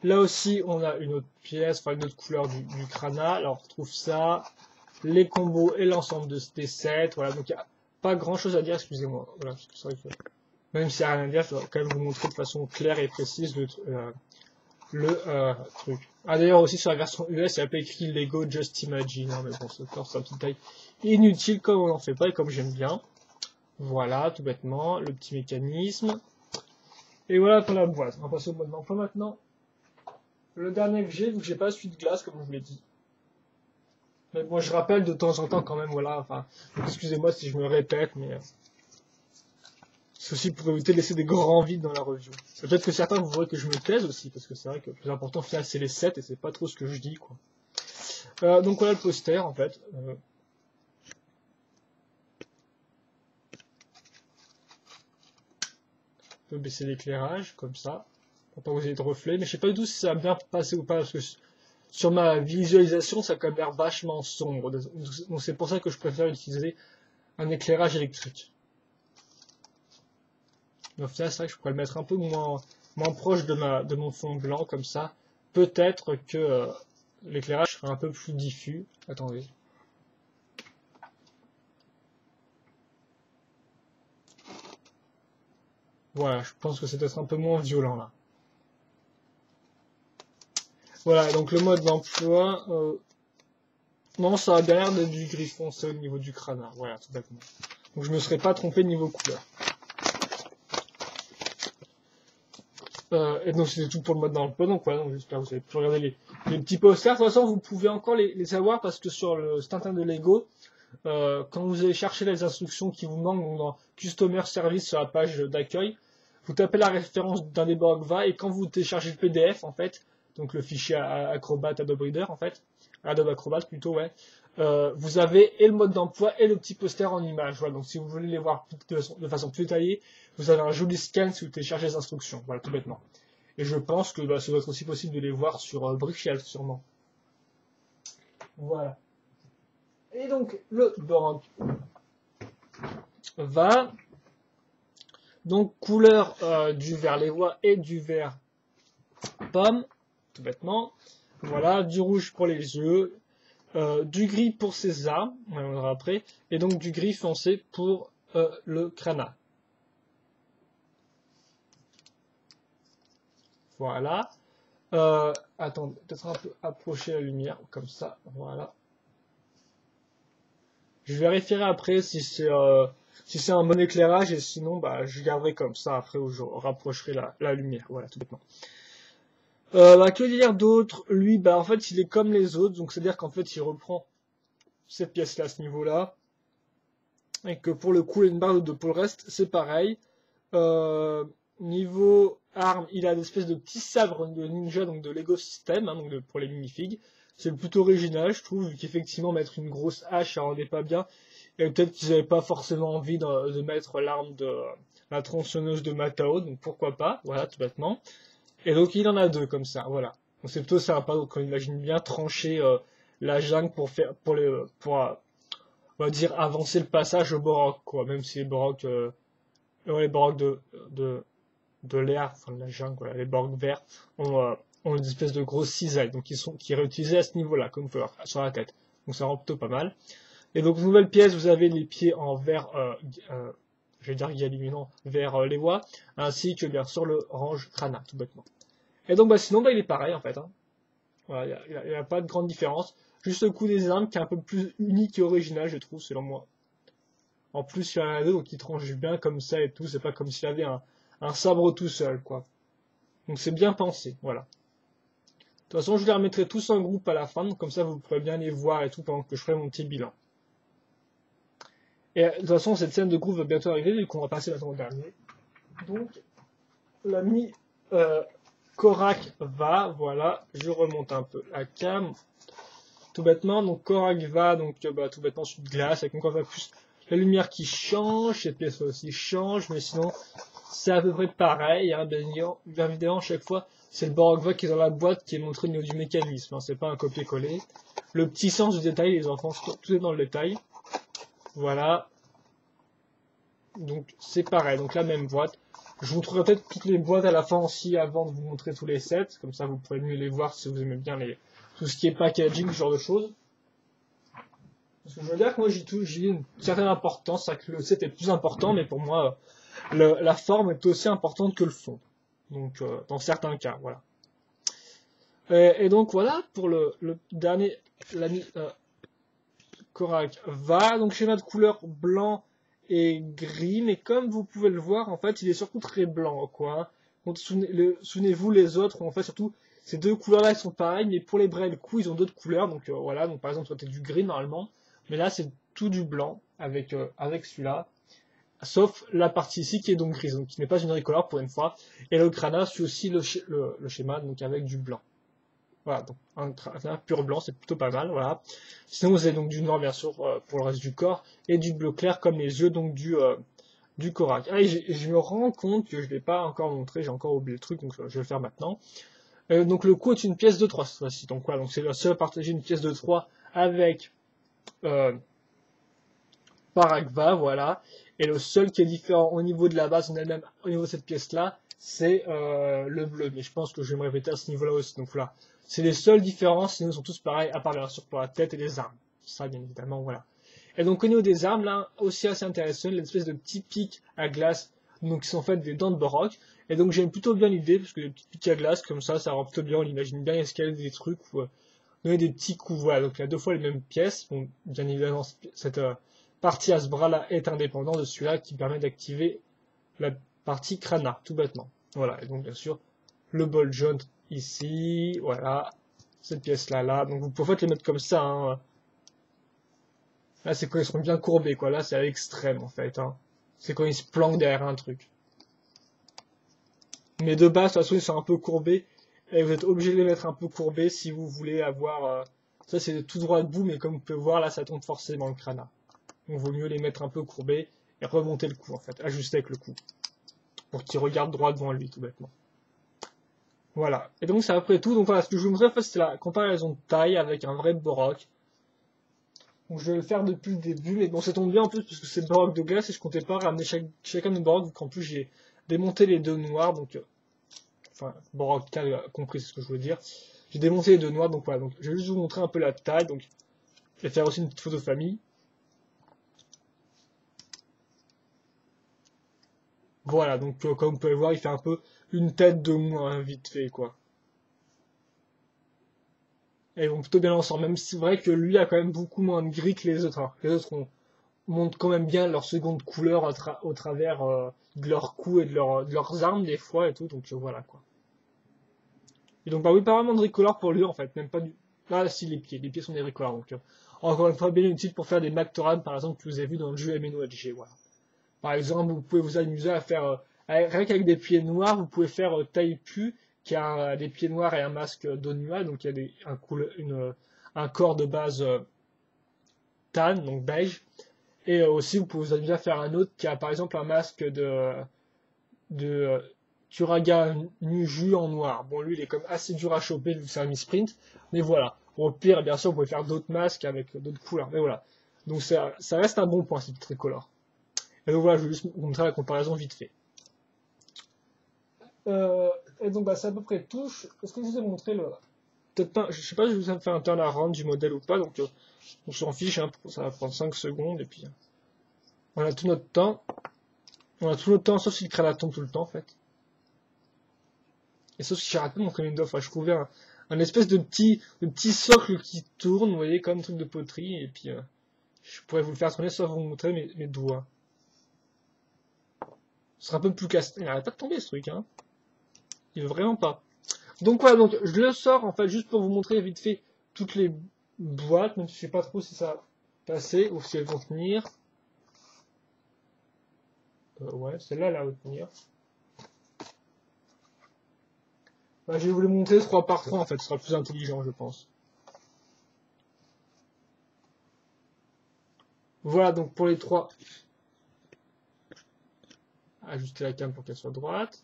Là aussi, on a une autre pièce, enfin une autre couleur du crana. Alors on retrouve ça, les combos et l'ensemble de ces sets. Voilà, donc il n'y a pas grand chose à dire, excusez-moi. Voilà, c'est vrai que même s'il n'y a rien à dire, je dois quand même vous montrer de façon claire et précise le truc. Ah d'ailleurs aussi sur la version US, il y a pas écrit Lego Just Imagine, hein, mais bon, c'est encore un petit détail inutile comme on n'en fait pas et comme j'aime bien. Voilà, tout bêtement, le petit mécanisme. Et voilà pour la boîte. On va passer au mode d'emploi maintenant. Le dernier que j'ai, vu que j'ai pas la suite glace comme je vous l'ai dit. Mais bon, je rappelle de temps en temps quand même, voilà, enfin, excusez-moi si je me répète, mais ceci pour éviter de laisser des grands vides dans la review. Peut-être que certains vous voient que je me taise aussi, parce que c'est vrai que le plus important, au final, c'est les 7 et c'est pas trop ce que je dis, quoi. Donc voilà le poster, en fait. Je peux baisser l'éclairage, comme ça, pour pas vous ayez de reflets, mais je sais pas du tout si ça va bien passer ou pas, parce que sur ma visualisation, ça a quand même l'air vachement sombre. Donc c'est pour ça que je préfère utiliser un éclairage électrique. Mais au final, c'est vrai que je pourrais le mettre un peu moins proche de mon fond blanc, comme ça. Peut-être que l'éclairage sera un peu plus diffus. Attendez. Voilà, je pense que c'est peut-être un peu moins violent là. Voilà, donc le mode d'emploi. Non, ça a bien l'air d'être du gris foncé au niveau du crâne. Voilà, tout bêtement. Donc je me serais pas trompé niveau couleur. Et donc c'était tout pour le mode d'emploi. Donc voilà, donc j'espère que vous avez pu regarder les petits posters. De toute façon, vous pouvez encore les avoir parce que sur le site internet de Lego, quand vous allez chercher les instructions qui vous manquent, donc dans Customer Service sur la page d'accueil, vous tapez la référence d'un des Borgva et quand vous téléchargez le PDF en fait, donc le fichier Acrobat Adobe Reader en fait, Adobe Acrobat plutôt ouais, vous avez et le mode d'emploi et le petit poster en image. Voilà, donc si vous voulez les voir de façon plus détaillée, vous avez un joli scan si vous téléchargez les instructions. Voilà, tout bêtement. Et je pense que ça doit être aussi possible de les voir sur Brickshelf sûrement. Voilà. Et donc le Borg va donc couleur du vert lévois et du vert pomme, tout bêtement. Voilà, du rouge pour les yeux, du gris pour ses armes, on verra après, et donc du gris foncé pour le crâne. Voilà. Attends, peut-être un peu approcher la lumière, comme ça, voilà. Je vérifierai après si c'est un bon éclairage et sinon bah, je garderai comme ça après où je rapprocherai la lumière. Voilà, tout bêtement. Que dire d'autre? Lui, bah en fait, il est comme les autres, donc c'est-à-dire qu'en fait, il reprend cette pièce-là à ce niveau-là. Et que pour le coup, une barre de pour le reste, c'est pareil. Niveau arme, il a une espèce de petit sabre de ninja, donc de Lego System, hein, donc pour les minifigs. C'est plutôt original, je trouve, vu qu'effectivement, mettre une grosse hache, ça rendait pas bien. Et peut-être qu'ils n'avaient pas forcément envie de mettre l'arme de la tronçonneuse de Matao, donc pourquoi pas, voilà, tout bêtement. Et donc il en a deux comme ça, voilà. Donc c'est plutôt sympa, donc on imagine bien trancher la jungle on va dire avancer le passage au Borok, quoi, même si les Borok, les Borok de l'air, enfin de la jungle, voilà, les Borok verts ont une espèce de grosse cisaille, donc qui est réutilisée à ce niveau-là, comme vous pouvez voir, sur la tête. Donc ça rend plutôt pas mal. Et donc nouvelle pièce, vous avez les pieds en vert, je vais dire galluminant, vert lévois, ainsi que bien sûr le orange crana, tout bêtement. Et donc bah, sinon bah, il est pareil en fait. Hein. Voilà, il n'y a pas de grande différence. Juste le coup des armes qui est un peu plus unique et original, je trouve, selon moi. En plus, il y en a deux, donc il tranche bien comme ça et tout. C'est pas comme s'il avait un sabre tout seul, quoi. Donc c'est bien pensé, voilà. De toute façon, je les remettrai tous en groupe à la fin, comme ça vous pourrez bien les voir et tout pendant que je ferai mon petit bilan. Et de toute façon, cette scène de groupe va bientôt arriver, vu qu'on va passer maintenant au dernier. Donc, l'ami Korak va, voilà, je remonte un peu la cam. Tout bêtement, donc Korak va, donc bah, tout bêtement sur de glace, avec encore plus la lumière qui change, cette pièce aussi change, mais sinon c'est à peu près pareil, hein, bien évidemment, chaque fois c'est le Borgva qui est dans la boîte qui est montré au niveau du mécanisme, hein, c'est pas un copier-coller. Le petit sens du détail, les enfants, tout est dans le détail. Voilà. Donc c'est pareil, donc la même boîte. Je vous montrerai peut-être toutes les boîtes à la fin aussi avant de vous montrer tous les sets, comme ça vous pourrez mieux les voir si vous aimez bien tout ce qui est packaging, ce genre de choses. Parce que je veux dire que moi j'ai une certaine importance, c'est que le set est plus important, mais pour moi la forme est aussi importante que le fond. Donc dans certains cas, voilà. Et donc voilà pour le dernier, l'ami Korak va. Donc schéma de couleur blanc et gris, mais comme vous pouvez le voir, en fait, il est surtout très blanc, quoi. Donc, souvenez-vous, les autres ont en fait surtout ces deux couleurs-là, elles sont pareilles, mais pour les bras et le cou, ils ont d'autres couleurs. Donc voilà, donc par exemple, toi, t'as du gris normalement, mais là, c'est tout du blanc avec, avec celui-là. Sauf la partie ici qui est donc grise, donc qui n'est pas une tricolore pour une fois. Et le crâne suit aussi le schéma, donc avec du blanc. Voilà, donc un crâne pur blanc, c'est plutôt pas mal, voilà. Sinon, vous avez donc du noir, bien sûr, pour le reste du corps, et du bleu clair comme les yeux, donc du corail. Ah, et je me rends compte que je ne l'ai pas encore montré, j'ai encore oublié le truc, donc je vais le faire maintenant. Donc le cou est une pièce de 3 cette fois-ci, donc voilà, donc c'est le seul à partager une pièce de 3 avec Paragva, voilà. Et le seul qui est différent au niveau de la base en elle-même, au niveau de cette pièce-là, c'est le bleu. Mais je pense que je vais me répéter à ce niveau-là aussi. Donc voilà, c'est les seules différences, sinon ils sont tous pareils, à part bien sûr pour la tête et les armes. Ça, bien évidemment, voilà. Et donc au niveau des armes, là, aussi assez intéressant, l'espèce de petits pics à glace, donc qui sont en fait des dents de Borok. Et donc j'aime plutôt bien l'idée, parce que les petits pics à glace, comme ça rend plutôt bien, on imagine bien escalader des trucs, ou donner des petits coups, voilà. Donc il y a deux fois les mêmes pièces. Bon, bien évidemment, cette partie à ce bras-là est indépendant de celui-là qui permet d'activer la partie crana, tout bêtement. Voilà, et donc bien sûr, le ball joint ici, voilà, cette pièce-là, là. Donc vous pouvez les mettre comme ça, hein. Là, c'est quand ils sont bien courbés, quoi. Là, c'est à l'extrême, en fait, hein. C'est quand ils se planquent derrière un truc. Mais de base, de toute façon, ils sont un peu courbés, et vous êtes obligé de les mettre un peu courbés si vous voulez avoir... ça, c'est tout droit debout, mais comme vous pouvez voir, là, ça tombe forcément le crana. Donc, il vaut mieux les mettre un peu courbés et remonter le cou, en fait, ajuster avec le cou. Pour qu'il regarde droit devant lui, tout bêtement. Voilà. Et donc, c'est à peu près tout. Donc, voilà, ce que je vous montrer, en fait, c'est la comparaison de taille avec un vrai Borok. Donc, je vais le faire depuis le début, mais bon, ça tombe bien en plus, parce que c'est Borok de glace et je comptais pas ramener chacun de Borok, vu qu'en plus, j'ai démonté les deux noirs, donc, enfin, Borok a compris ce que je veux dire. J'ai démonté les deux noirs, donc voilà. Donc, je vais juste vous montrer un peu la taille, donc, je vais faire aussi une petite photo famille. Voilà, donc comme vous pouvez voir, il fait un peu une tête de moins, vite fait, quoi. Et ils vont plutôt bien ensemble, même si c'est vrai que lui a quand même beaucoup moins de gris que les autres. Alors, les autres montrent quand même bien leur seconde couleur au travers de leur cou et de leurs armes des fois et tout, donc voilà, quoi. Et donc, bah oui, pas vraiment de tricolore pour lui, en fait, même pas du... Ah, si, les pieds sont des tricolores, donc encore une fois, bien utile pour faire des Mactoram, par exemple, que vous avez vu dans le jeu MNOHG, voilà. Par exemple, vous pouvez vous amuser à faire, rien qu'avec des pieds noirs, vous pouvez faire Taipu, qui a des pieds noirs et un masque d'Onua, donc il y a un corps de base tan, donc beige. Et aussi, vous pouvez vous amuser à faire un autre qui a par exemple un masque de Turaga Nuju en noir. Bon, lui, il est comme assez dur à choper, vu que c'est un mi-sprint, mais voilà. Bon, au pire, bien sûr, vous pouvez faire d'autres masques avec d'autres couleurs, mais voilà. Donc ça reste un bon point, cette tricolore. Et donc voilà, je vais juste vous montrer la comparaison vite fait. Et donc bah, c'est à peu près tout. Est-ce que je vous ai montré le... Peut-être pas, je sais pas si je vous ai fait un turnaround du modèle ou pas, donc on s'en fiche, hein, ça va prendre 5 secondes, et puis on a tout notre temps. On a tout notre temps, sauf si le crâne tombe tout le temps, en fait. Et sauf si j'ai raté mon Coming of, je trouvais un espèce de petit socle qui tourne, vous voyez, comme un truc de poterie, et puis je pourrais vous le faire tourner, sauf vous montrer mes doigts. Ce sera un peu plus casse. Il n'arrête pas de tomber ce truc, hein. Il veut vraiment pas. Donc voilà, donc je le sors en fait juste pour vous montrer vite fait toutes les boîtes, même si je sais pas trop si ça va passer ou si elles vont tenir. Ouais, celle-là, elle va tenir. Bah, je vais vous les montrer 3 par 3 en fait, ce sera plus intelligent, je pense. Voilà, donc pour les 3. Ajuster la cam pour qu'elle soit droite.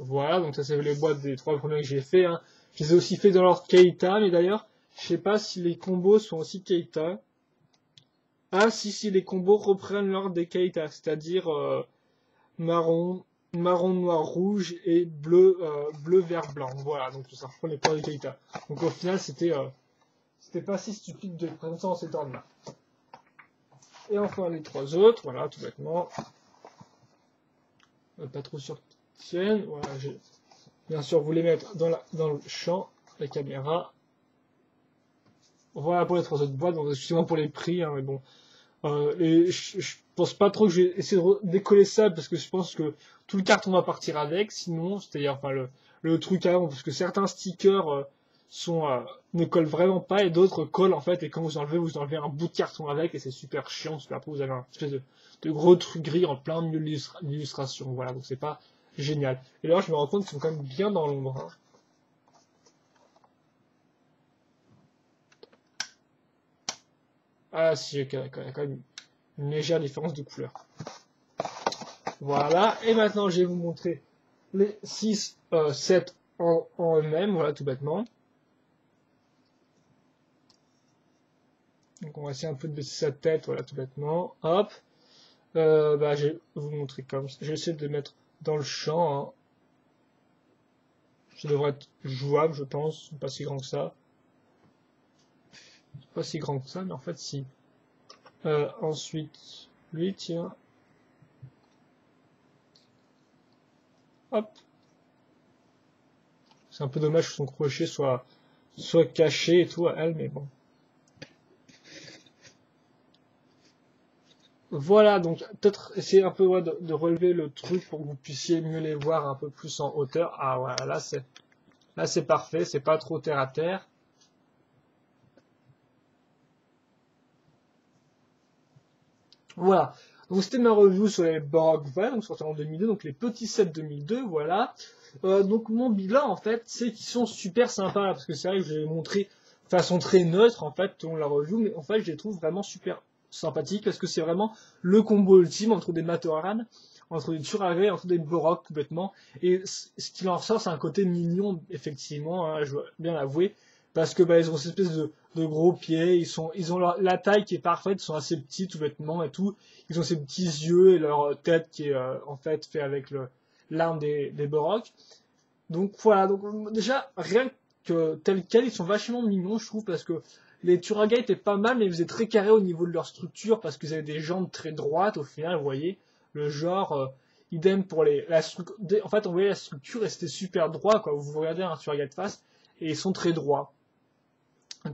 Voilà, donc ça c'est les boîtes des 3 premiers que j'ai fait. Hein. Je les ai aussi fait dans l'ordre Keita, mais d'ailleurs, je sais pas si les combos sont aussi Keita. Ah si, les combos reprennent l'ordre des Keita, c'est-à-dire marron, noir, rouge et bleu, vert, blanc. Voilà, donc ça reprend les points de Keita. Donc au final, c'était pas si stupide de présenter ça en cet ordre-là. Et enfin les 3 autres, voilà, tout bêtement. Pas trop sur tienne, voilà, bien sûr vous les mettre dans le champ, la caméra. Voilà pour les 3 autres boîtes, donc excusez-moi pour les prix, hein, mais bon. Je pense pas trop que je vais essayer de décoller ça parce que je pense que tout le carton va partir avec. Sinon, c'est-à-dire enfin le truc avant, parce que certains stickers ne collent vraiment pas et d'autres collent en fait. Et quand vous enlevez un bout de carton avec et c'est super chiant parce qu'après vous avez un espèce de gros truc gris en plein milieu de l'illustration. Voilà, donc c'est pas génial. Et là, je me rends compte qu'ils sont quand même bien dans l'ombre. Hein. Ah si, ok, d'accord, il y a quand même une légère différence de couleur. Voilà, et maintenant je vais vous montrer les 6 sets en eux-mêmes, voilà tout bêtement. Donc on va essayer un peu de baisser sa tête, voilà tout bêtement. Hop, je vais vous montrer comme ça. Je vais essayer de les mettre dans le champ. Hein. Ça devrait être jouable, je pense, pas si grand que ça. Pas si grand que ça, mais en fait si. Ensuite, lui, tiens. Hop. C'est un peu dommage que son crochet soit caché et tout à elle, mais bon. Voilà, donc peut-être essayer un peu de relever le truc pour que vous puissiez mieux les voir un peu plus en hauteur. Ah voilà, là c'est parfait, c'est pas trop terre à terre. Voilà. Donc c'était ma review sur les Borg Van, donc sortis en 2002, donc les petits sets 2002, voilà. Donc mon bilan en fait, c'est qu'ils sont super sympas là, parce que c'est vrai que je les ai montré de façon très neutre en fait dans la review, mais en fait je les trouve vraiment super sympathiques parce que c'est vraiment le combo ultime entre des Matoran, entre des Turaga, entre des Borg tout bêtement. Et ce qui en ressort, c'est un côté mignon effectivement, hein, je dois bien l'avouer, parce que ils ont cette espèce de gros pieds, ils ont la taille qui est parfaite, ils sont assez petits tout bêtement et tout. Ils ont ces petits yeux et leur tête qui est en fait fait avec l'arme des Borok. Donc voilà, donc déjà rien que tel quel, ils sont vachement mignons je trouve parce que les Turaga étaient pas mal mais ils faisaient très carré au niveau de leur structure parce qu'ils avaient des jambes très droites au final, vous voyez, le genre idem pour en fait on voyait la structure et c'était super droit quoi. Vous regardez un Turaga de face et ils sont très droits.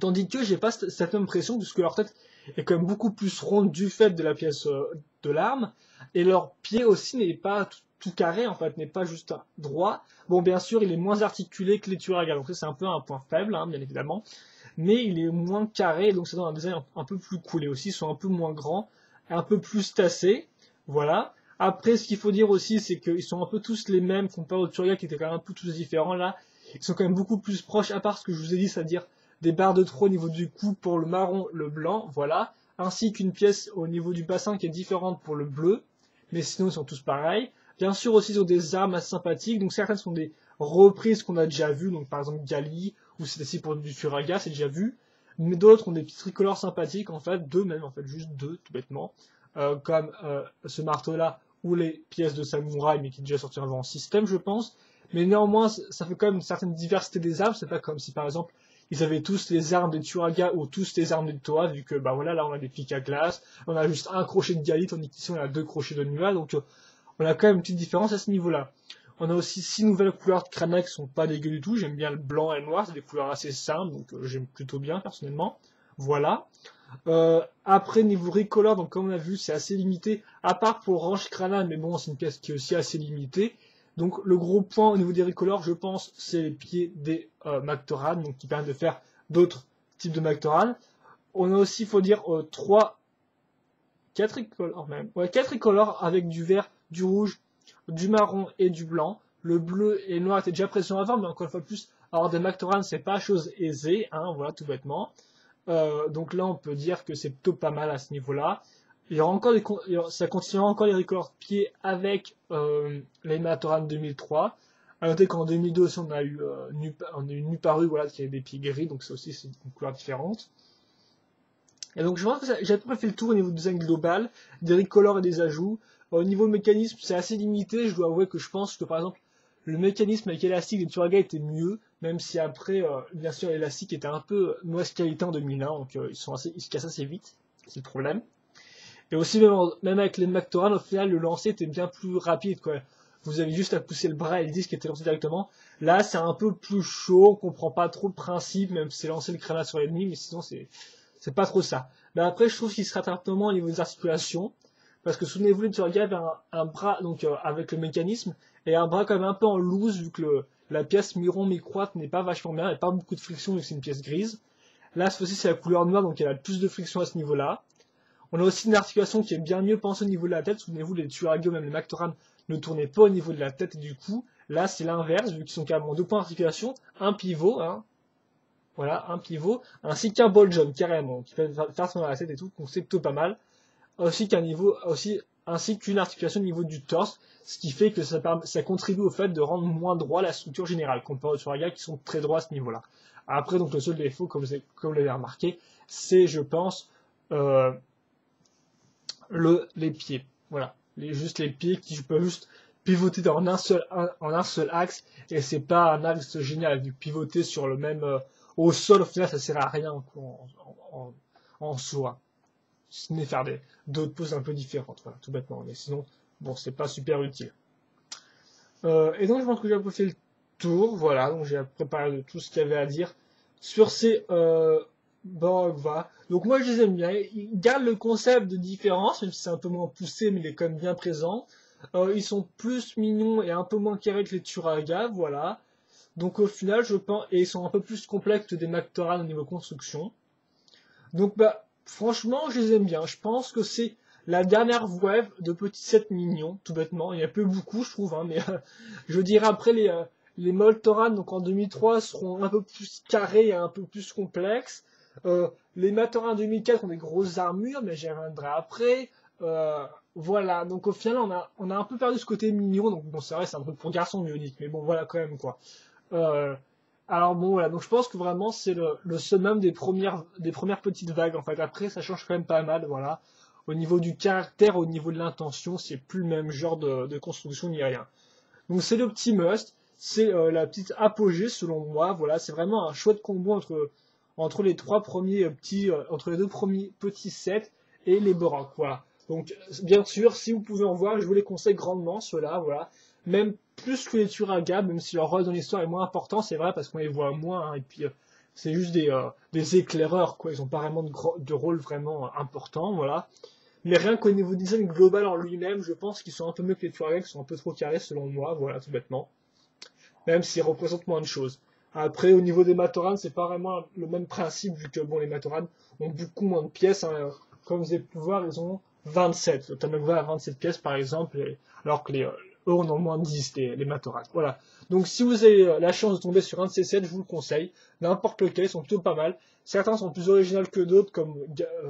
Tandis que j'ai pas cette impression puisque leur tête est quand même beaucoup plus ronde du fait de la pièce de l'arme et leur pied aussi n'est pas tout carré en fait, n'est pas juste droit. Bon bien sûr il est moins articulé que les Turaga, donc ça c'est un peu un point faible hein, bien évidemment, mais il est moins carré donc ça donne un design un peu plus cool et aussi ils sont un peu moins grands, un peu plus tassés, voilà. Après ce qu'il faut dire aussi c'est qu'ils sont un peu tous les mêmes comparé aux Turaga qui étaient quand même un peu tous différents là, ils sont quand même beaucoup plus proches à part ce que je vous ai dit, c'est-à-dire des barres de trop au niveau du cou pour le marron, le blanc, voilà, ainsi qu'une pièce au niveau du bassin qui est différente pour le bleu, mais sinon ils sont tous pareils. Bien sûr aussi ils ont des armes assez sympathiques, donc certaines sont des reprises qu'on a déjà vues, donc par exemple Gali, ou c'est aussi pour du Turaga, c'est déjà vu, mais d'autres ont des petits tricolores sympathiques, en fait, deux même, en fait, juste deux, tout bêtement, comme ce marteau-là, ou les pièces de samouraï, mais qui est déjà sorti avant en système, je pense, mais néanmoins, ça fait quand même une certaine diversité des armes, c'est pas comme si par exemple ils avaient tous les armes des Turaga ou tous les armes des Toa, vu que voilà, là on a des pics à glace, on a juste un crochet de Gali, tandis qu'ici on a deux crochets de Nua, donc on a quand même une petite différence à ce niveau-là. On a aussi 6 nouvelles couleurs de Krana qui sont pas dégueu du tout, j'aime bien le blanc et le noir, c'est des couleurs assez simples, donc j'aime plutôt bien personnellement. Voilà. Après niveau recolor, donc comme on a vu, c'est assez limité, à part pour Orange Krana, mais bon, c'est une pièce qui est aussi assez limitée. Donc le gros point au niveau des recolors, je pense, c'est les pieds des Mactoran, donc qui permettent de faire d'autres types de Mactoran. On a aussi, il faut dire, 4 recolors même. Ouais, 4 recolors avec du vert, du rouge, du marron et du blanc. Le bleu et le noir étaient déjà présents avant, mais encore une fois plus, avoir des Mactoran, c'est pas chose aisée, hein, voilà, tout bêtement. Donc là, on peut dire que c'est plutôt pas mal à ce niveau-là. Il y aura encore ça continuera encore les records de pieds avec les Matoran 2003. À noter qu'en 2002 aussi, on a eu Nuparu, voilà, qui avait des pieds gris, donc ça aussi c'est une couleur différente. Et donc je pense que j'ai à peu près fait le tour au niveau du design global, des recolors et des ajouts. Au niveau mécanisme, c'est assez limité. Je dois avouer que je pense que par exemple le mécanisme avec élastique des Turaga était mieux, même si après, bien sûr, l'élastique était un peu mauvaise qualité en 2001, donc ils se cassent assez vite, c'est le problème. Et aussi, même avec les Mactoran, au final, le lancer était bien plus rapide, quoi. Vous avez juste à pousser le bras et le disque était lancé directement. Là, c'est un peu plus chaud, on comprend pas trop le principe, même si c'est lancer le créna sur l'ennemi, mais sinon, c'est pas trop ça. Mais après, je trouve qu'il se rattrape au niveau des articulations, parce que souvenez-vous, les Turaga avaient un bras donc avec le mécanisme et un bras quand même un peu en loose vu que la pièce mi-rond mi-croate n'est pas vachement bien, il n'y a pas beaucoup de friction vu que c'est une pièce grise. Là, cette fois-ci, c'est la couleur noire, donc il y a plus de friction à ce niveau-là. On a aussi une articulation qui est bien mieux pensée au niveau de la tête. Souvenez-vous, les Turaga, même les Mactoran, ne tournaient pas au niveau de la tête, et du coup, là, c'est l'inverse, vu qu'ils sont carrément deux points d'articulation, un pivot, hein, voilà, un pivot, ainsi qu'un ball jump, carrément, qui fait faire son à la tête et tout, donc c'est plutôt pas mal. Ainsi qu'une articulation au niveau du torse, ce qui fait que ça contribue au fait de rendre moins droit la structure générale, comparé aux Turaga qui sont très droits à ce niveau-là. Après, donc, le seul défaut, comme vous l'avez remarqué, c'est, je pense, les pieds. Voilà. Juste les pieds qui peuvent juste pivoter en un seul axe, et c'est pas un axe génial, du pivoter sur le même, au sol, au final, ça sert à rien, quoi, en soi. Ce n'est faire d'autres poses un peu différentes, voilà, tout bêtement. Mais sinon, bon, c'est pas super utile. Et donc, je pense que j'ai un peu fait le tour, voilà, donc j'ai préparé de tout ce qu'il y avait à dire sur ces Borogva. Donc moi, je les aime bien. Ils gardent le concept de différence, même si c'est un peu moins poussé, mais il est quand même bien présent. Ils sont plus mignons et un peu moins carrés que les Turaga, voilà. Donc au final, je pense, et ils sont un peu plus complexes que des Mactoran au niveau construction. Donc bah, franchement, je les aime bien. Je pense que c'est la dernière wave de petits sets mignons, tout bêtement. Il y a peu beaucoup, je trouve, hein, mais je dirais après les Moltoran, donc en 2003, seront un peu plus carrés et un peu plus complexes. Les Matoran 2004 ont des grosses armures, mais j'y reviendrai après. Voilà, donc au final, on a un peu perdu ce côté mignon, donc bon, c'est vrai, c'est un truc pour garçon bionique, mais bon, voilà, quand même, quoi. Euh, alors bon, voilà, donc je pense que vraiment, c'est le summum des premières petites vagues, en fait. Après, ça change quand même pas mal, voilà. Au niveau du caractère, au niveau de l'intention, c'est plus le même genre de construction ni rien. Donc c'est le petit must, c'est la petite apogée selon moi, voilà, c'est vraiment un chouette combo entre les trois premiers entre les deux premiers petits sets et les Borok, voilà. Donc bien sûr, si vous pouvez en voir, je vous les conseille grandement ceux-là, voilà. Même plus que les Turaga, même si leur rôle dans l'histoire est moins important, c'est vrai parce qu'on les voit moins, hein, et puis c'est juste des éclaireurs, quoi. Ils ont pas vraiment de rôle vraiment important, voilà. Mais rien qu'au niveau design global en lui-même, je pense qu'ils sont un peu mieux que les Tuaregs, qui sont un peu trop carrés selon moi, voilà, tout bêtement. Même s'ils représentent moins de choses. Après, au niveau des Matoran, c'est pas vraiment le même principe, vu que bon, les Matoran ont beaucoup moins de pièces, hein. Comme vous avez pu voir, ils ont 27. Le Tamagua a 27 pièces, par exemple, alors que eux en ont moins de 10, les Matoran. Voilà. Donc, si vous avez la chance de tomber sur un de ces sets, je vous le conseille. N'importe lequel, ils sont plutôt pas mal. Certains sont plus originaux que d'autres, comme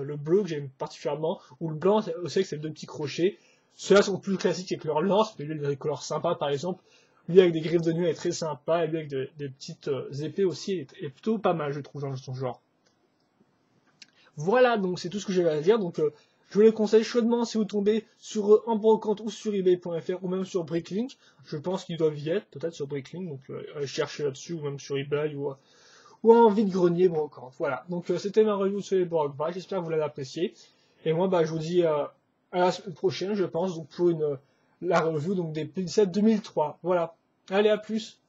le bleu, que j'aime particulièrement, ou le blanc, aussi avec ses deux petits crochets. Ceux-là sont plus classiques avec leur lance, mais lui, il a des couleurs sympas, par exemple. Lui, avec des griffes de nuit, est très sympa, et lui, avec des petites épées aussi, est plutôt pas mal, je trouve, dans son genre. Voilà, donc c'est tout ce que j'avais à dire. Donc, je vous les conseille chaudement si vous tombez sur eux en brocante ou sur ebay.fr ou même sur Bricklink. Je pense qu'ils doivent y être, peut-être sur Bricklink, donc allez chercher là-dessus, ou même sur eBay, ou en vide-grenier brocante. Voilà, donc c'était ma review sur les Borogva, j'espère que vous l'avez apprécié. Et moi, bah, je vous dis à la semaine prochaine, je pense, donc pour la review donc, des P17 2003. Voilà, allez, à plus.